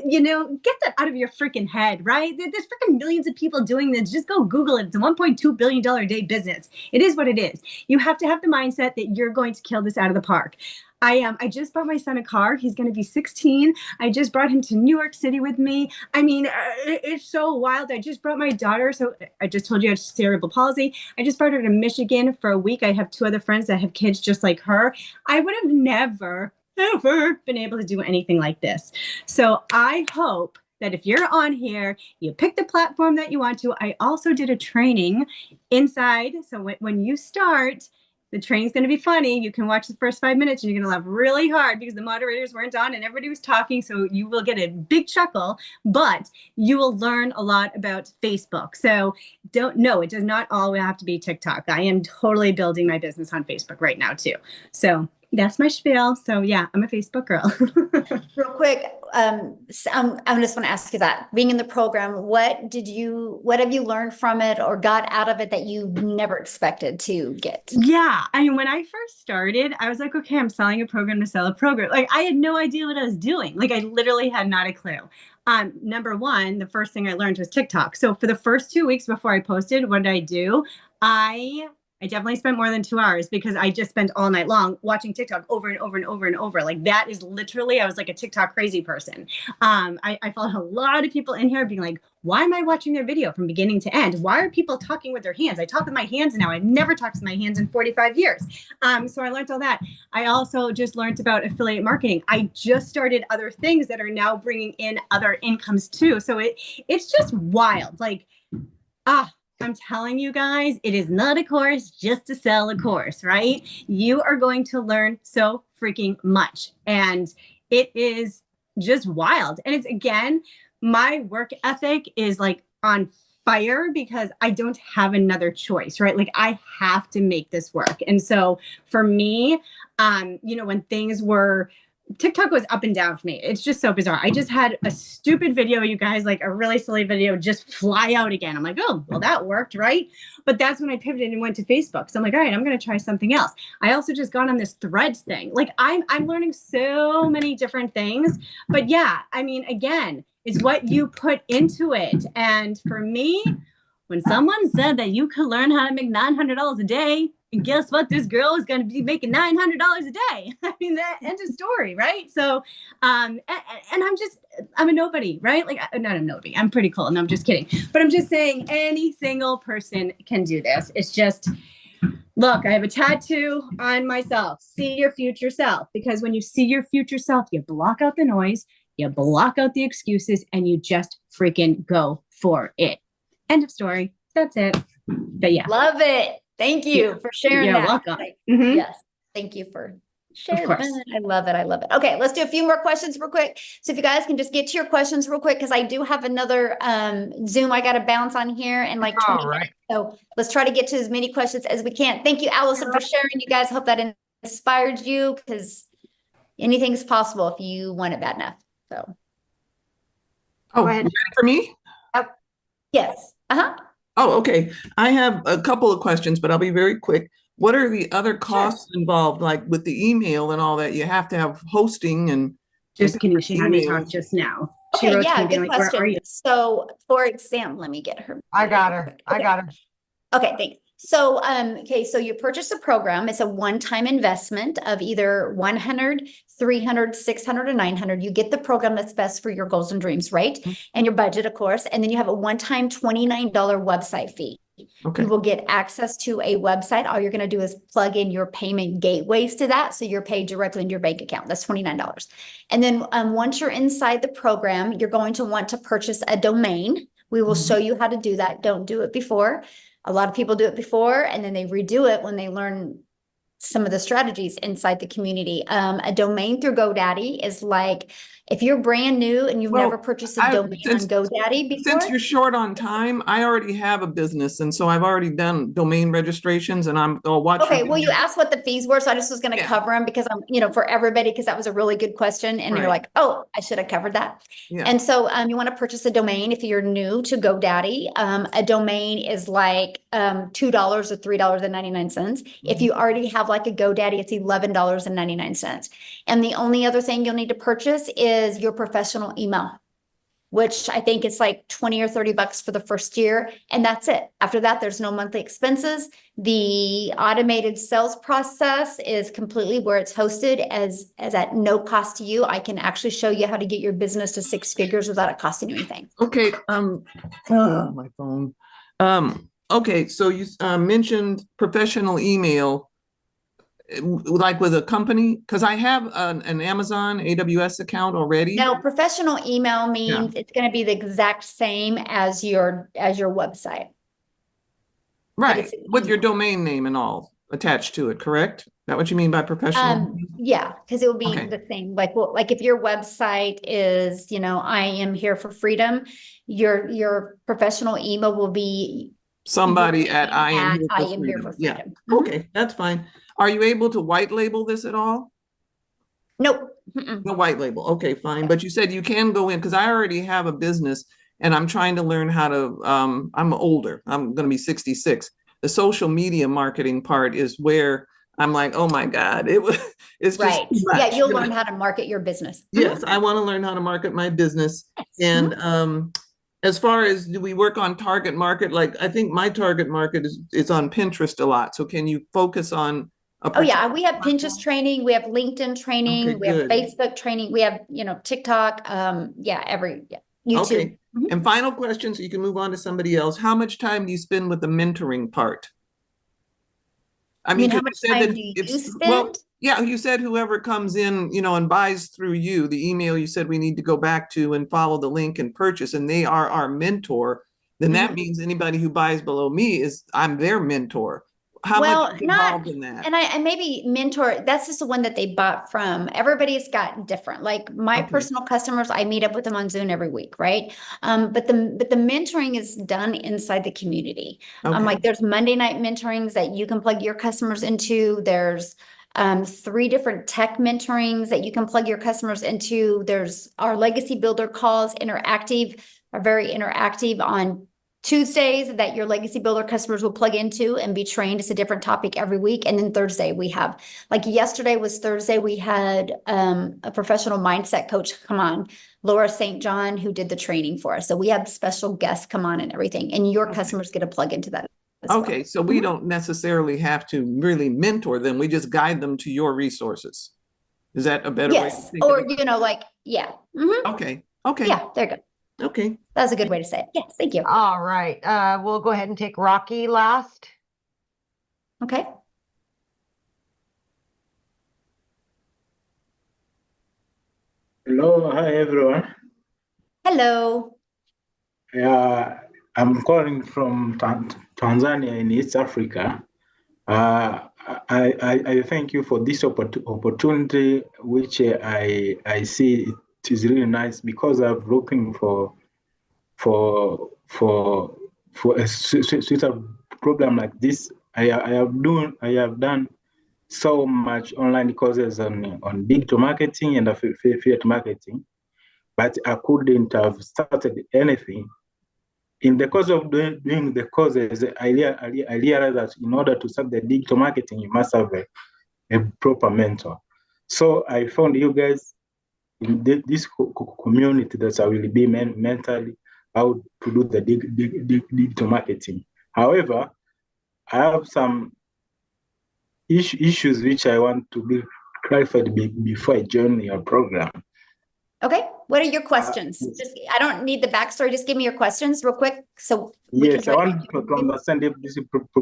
get that out of your freaking head, right? There's freaking millions of people doing this. Just go Google it. It's a $1.2 billion a day business. It is what it is. You have to have the mindset that you're going to kill this out of the park. I just bought my son a car. He's going to be 16. I just brought him to New York City with me. I mean, it's so wild. I just brought my daughter. So I just told you I have cerebral palsy. I just brought her to Michigan for a week. I have 2 other friends that have kids just like her. I would have never, ever been able to do anything like this. So I hope that if you're on here, you pick the platform that you want to. I also did a training inside. So when you start, the training's going to be funny. You can watch the first 5 minutes and you're going to laugh really hard because the moderators weren't on and everybody was talking. So you will get a big chuckle, but you will learn a lot about Facebook. So it does not all have to be TikTok. I am totally building my business on Facebook right now too. So that's my spiel. So yeah, I'm a Facebook girl. Real quick, so I'm just want to ask you that, being in the program, what have you learned from it or got out of it that you never expected to get? Yeah. I mean, when I first started, I was like, okay, I'm selling a program to sell a program. Like, I had no idea what I was doing. Like, I literally had not a clue. Number one, the first thing I learned was TikTok. So for the first 2 weeks before I posted, what did I do? I definitely spent more than 2 hours because I just spent all night long watching TikTok over and over and over and over. Like, that is literally, I was like a TikTok crazy person. I followed a lot of people in here being like, why am I watching their video from beginning to end? Why are people talking with their hands? I talk with my hands now. I've never talked with my hands in 45 years. So I learned all that. I also just learned about affiliate marketing. I just started other things that are now bringing in other incomes too. So it's just wild. Like, I'm telling you guys, it is not a course just to sell a course, right? You are going to learn so freaking much. And it is just wild. And it's, again, my work ethic is like on fire because I don't have another choice, right? Like, I have to make this work. And so for me, when things were, TikTok was up and down for me. It's just so bizarre. I just had a stupid video, you guys, like a really silly video, just fly out again. I'm like, oh, well, that worked, right? But that's when I pivoted and went to Facebook. So I'm like, all right, I'm going to try something else. I also just got on this Threads thing. Like, I'm learning so many different things. But yeah, I mean, again, it's what you put into it. And for me, when someone said that you could learn how to make $900 a day, and guess what? This girl is going to be making $900 a day. I mean, that end of story, right? So, and I'm a nobody, right? Like, not a nobody. I'm pretty cool. And I'm just kidding. But I'm just saying any single person can do this. It's just, look, I have a tattoo on myself. See your future self. Because when you see your future self, you block out the noise, you block out the excuses, and you just freaking go for it. End of story. That's it. But yeah. Love it. Thank you for sharing that. You're welcome. Yes. Thank you for sharing that. I love it. I love it. Okay. Let's do a few more questions real quick. So if you guys can just get to your questions real quick, because I do have another Zoom I got to bounce on here in like 20 minutes. So let's try to get to as many questions as we can. Thank you, Allison, for sharing. You guys, hope that inspired you, because anything's possible if you want it bad enough. So, Oh, Go ahead. you ready for me? Yep. yes. Uh-huh. Oh, okay. I have a couple of questions, but I'll be very quick. What are the other costs involved, like with the email and all that? You have to have hosting and Just kidding. She had me email. talk just now. She Okay, wrote to yeah, me being good like, where are question. you? So, for example, let me get her. I got real her. quick. I Okay. got her. Okay, thanks. So, okay, so you purchase a program. It's a one-time investment of either 100, 300, 600, or 900. You get the program that's best for your goals and dreams, right? And your budget, of course. And then you have a one-time $29 website fee. Okay. You will get access to a website. All you're going to do is plug in your payment gateways to that. So you're paid directly into your bank account. That's $29. And then once you're inside the program, you're going to want to purchase a domain. We will show you how to do that. Don't do it before. A lot of people do it before and then they redo it when they learn some of the strategies inside the community. A domain through GoDaddy is like, if you're brand new and you've Well, never purchased a domain on GoDaddy before. Since you're short on time, I already have a business, and so I've already done domain registrations, and I'll watch. Okay, well, you asked what the fees were, so I just was going to Yeah. cover them because I'm, for everybody, because that was a really good question, and you're Right. like, oh, I should have covered that. Yeah. And so, you want to purchase a domain if you're new to GoDaddy. A domain is like $2 or $3.99. If you already have like a GoDaddy, it's $11.99. And the only other thing you'll need to purchase is your professional email, which I think it's like 20 or 30 bucks for the first year. And that's it. After that, there's no monthly expenses. The automated sales process is completely where it's hosted as at no cost to you. I can actually show you how to get your business to 6 figures without it costing you anything. Okay. My phone. Okay. So you mentioned professional email, like with a company, because I have an Amazon AWS account already. Now, professional email means it's going to be the exact same as your website. Right. With your domain name and all attached to it, correct? Is that what you mean by professional? Yeah, because it will be Okay. the same. Like, well, like if your website is, I am here for freedom, your professional email will be Somebody at I am here for Yeah. freedom. Mhm. Okay, that's fine. Are you able to white label this at all? Nope. Mm-mm. No white label. Okay, fine. But you said you can go in because I already have a business and I'm trying to learn how to, I'm older. I'm going to be 66. The social media marketing part is where I'm like, oh my God, it's just Right. too much. Yeah, you'll learn how to market your business. Yes, I want to learn how to market my business. Yes. And as far as do we work on target market, like I think my target market is on Pinterest a lot. So can you focus on Oh yeah, we have Pinterest training, we have LinkedIn training, Okay, we have good. Facebook training, we have, TikTok, YouTube. Okay. Mhm. And final question, so you can move on to somebody else. How much time do you spend with the mentoring part? I mean, how 'cause much you said time that do you well, spend? yeah, you said whoever comes in, and buys through you, the email you said we need to go back to and follow the link and purchase, and they are our mentor, then that means anybody who buys below me I'm their mentor. How much is involved in that? And I maybe mentor, that's just the one that they bought from. Everybody's got different. Like my Okay. personal customers, I meet up with them on Zoom every week, right? But the mentoring is done inside the community. Okay. Like there's Monday night mentorings that you can plug your customers into. There's 3 different tech mentorings that you can plug your customers into. There's our legacy builder calls, are very interactive on Tuesdays that your legacy builder customers will plug into and be trained. It's a different topic every week. And then Thursday we have, like yesterday was Thursday, we had a professional mindset coach come on, Laura St. John, who did the training for us. So we have special guests come on and everything, and your customers get to plug into that as well. Okay, so we don't necessarily have to really mentor them. We just guide them to your resources. Is that a better way to Yes, think or of it? yeah. Mhm. Okay. Yeah, there you go. Okay. That's a good way to say it. Yes, thank you. All right. We'll go ahead and take Rocky last. Okay. Hello, hi everyone. Hello. I'm calling from Tanzania in East Africa. I thank you for this opportunity, which I see it is really nice because I'm looking for a suitable program like this. I have done so much online courses on digital marketing and affiliate marketing, but I couldn't have started anything. In the course of doing the courses, I realized that in order to start the digital marketing, you must have a proper mentor. So I found you guys in this community that I will be mentally how to do the digital marketing. However, I have some issues which I want to be clarified before I join your program. Okay, what are your questions? I don't need the backstory. Just give me your questions real quick. So yes, I want to understand if this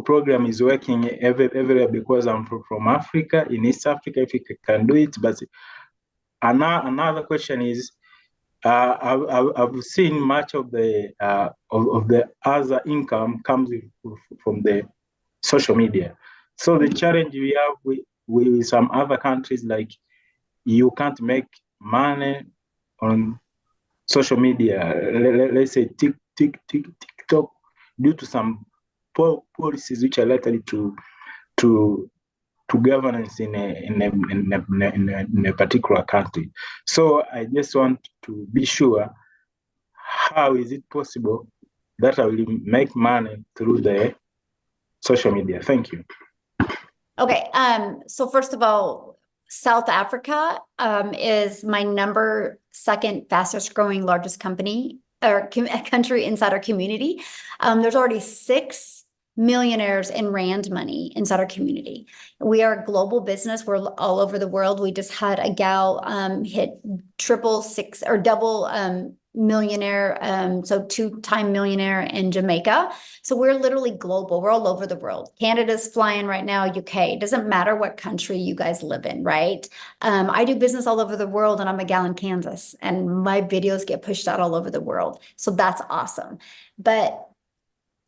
program is working everywhere because I'm from Africa, in East Africa, if you can do it. But another question is, I've seen much of the other income comes from the social media. So the challenge we have with some other countries, like you can't make money on social media. Let's say TikTok, due to some policies which are likely to governance in a particular country. So I just want to be sure, how is it possible that I will make money through the social media? Thank you. Okay, so first of all, South Africa is my second fastest growing largest company or country inside our community. There's already 6 millionaires in Rand money inside our community. We are a global business. We're all over the world. We just had a gal hit double millionaire, so 2-time millionaire in Jamaica. So we're literally global. We're all over the world. Canada's flying right now, UK. It doesn't matter what country you guys live in, right? I do business all over the world, and I'm a gal in Kansas, and my videos get pushed out all over the world. So that's awesome. But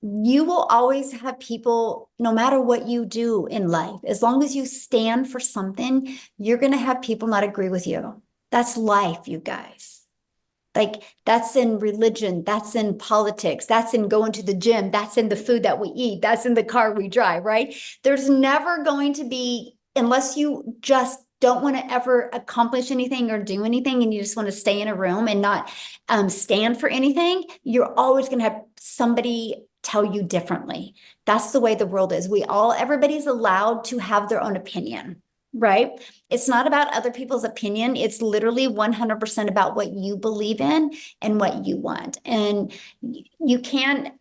you will always have people, no matter what you do in life, as long as you stand for something, you're going to have people not agree with you. That's life, you guys. Like, that's in religion, that's in politics, that's in going to the gym, that's in the food that we eat, that's in the car we drive, right? There's never going to be, unless you just don't want to ever accomplish anything or do anything, and you just want to stay in a room and not stand for anything, you're always going to have somebody tell you differently. That's the way the world is. Everybody's allowed to have their own opinion. Right? It's not about other people's opinion. It's literally 100% about what you believe in and what you want. And you can't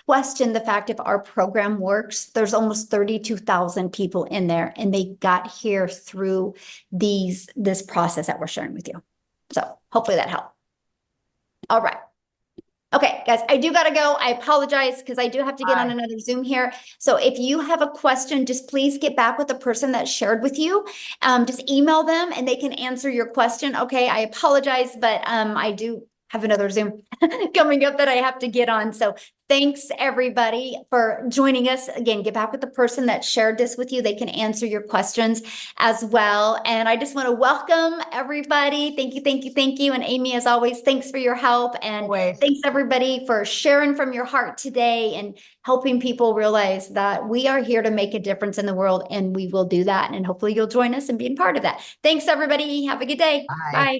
question the fact if our program works. There's almost 32,000 people in there, and they got here through this process that we're sharing with you. So hopefully that helped. All right. Okay, guys, I do got to go. I apologize because I do have to get on another Zoom here. So if you have a question, just please get back with the person that shared with you. Just email them and they can answer your question. Okay, I apologize, but I do have another Zoom coming up that I have to get on. So thanks everybody for joining us. Again, get back with the person that shared this with you. They can answer your questions as well. And I just want to welcome everybody. Thank you, thank you, thank you. And Amy, as always, thanks for your help. And thanks everybody for sharing from your heart today and helping people realize that we are here to make a difference in the world, and we will do that. And hopefully you'll join us and be a part of that. Thanks everybody. Have a good day. Bye.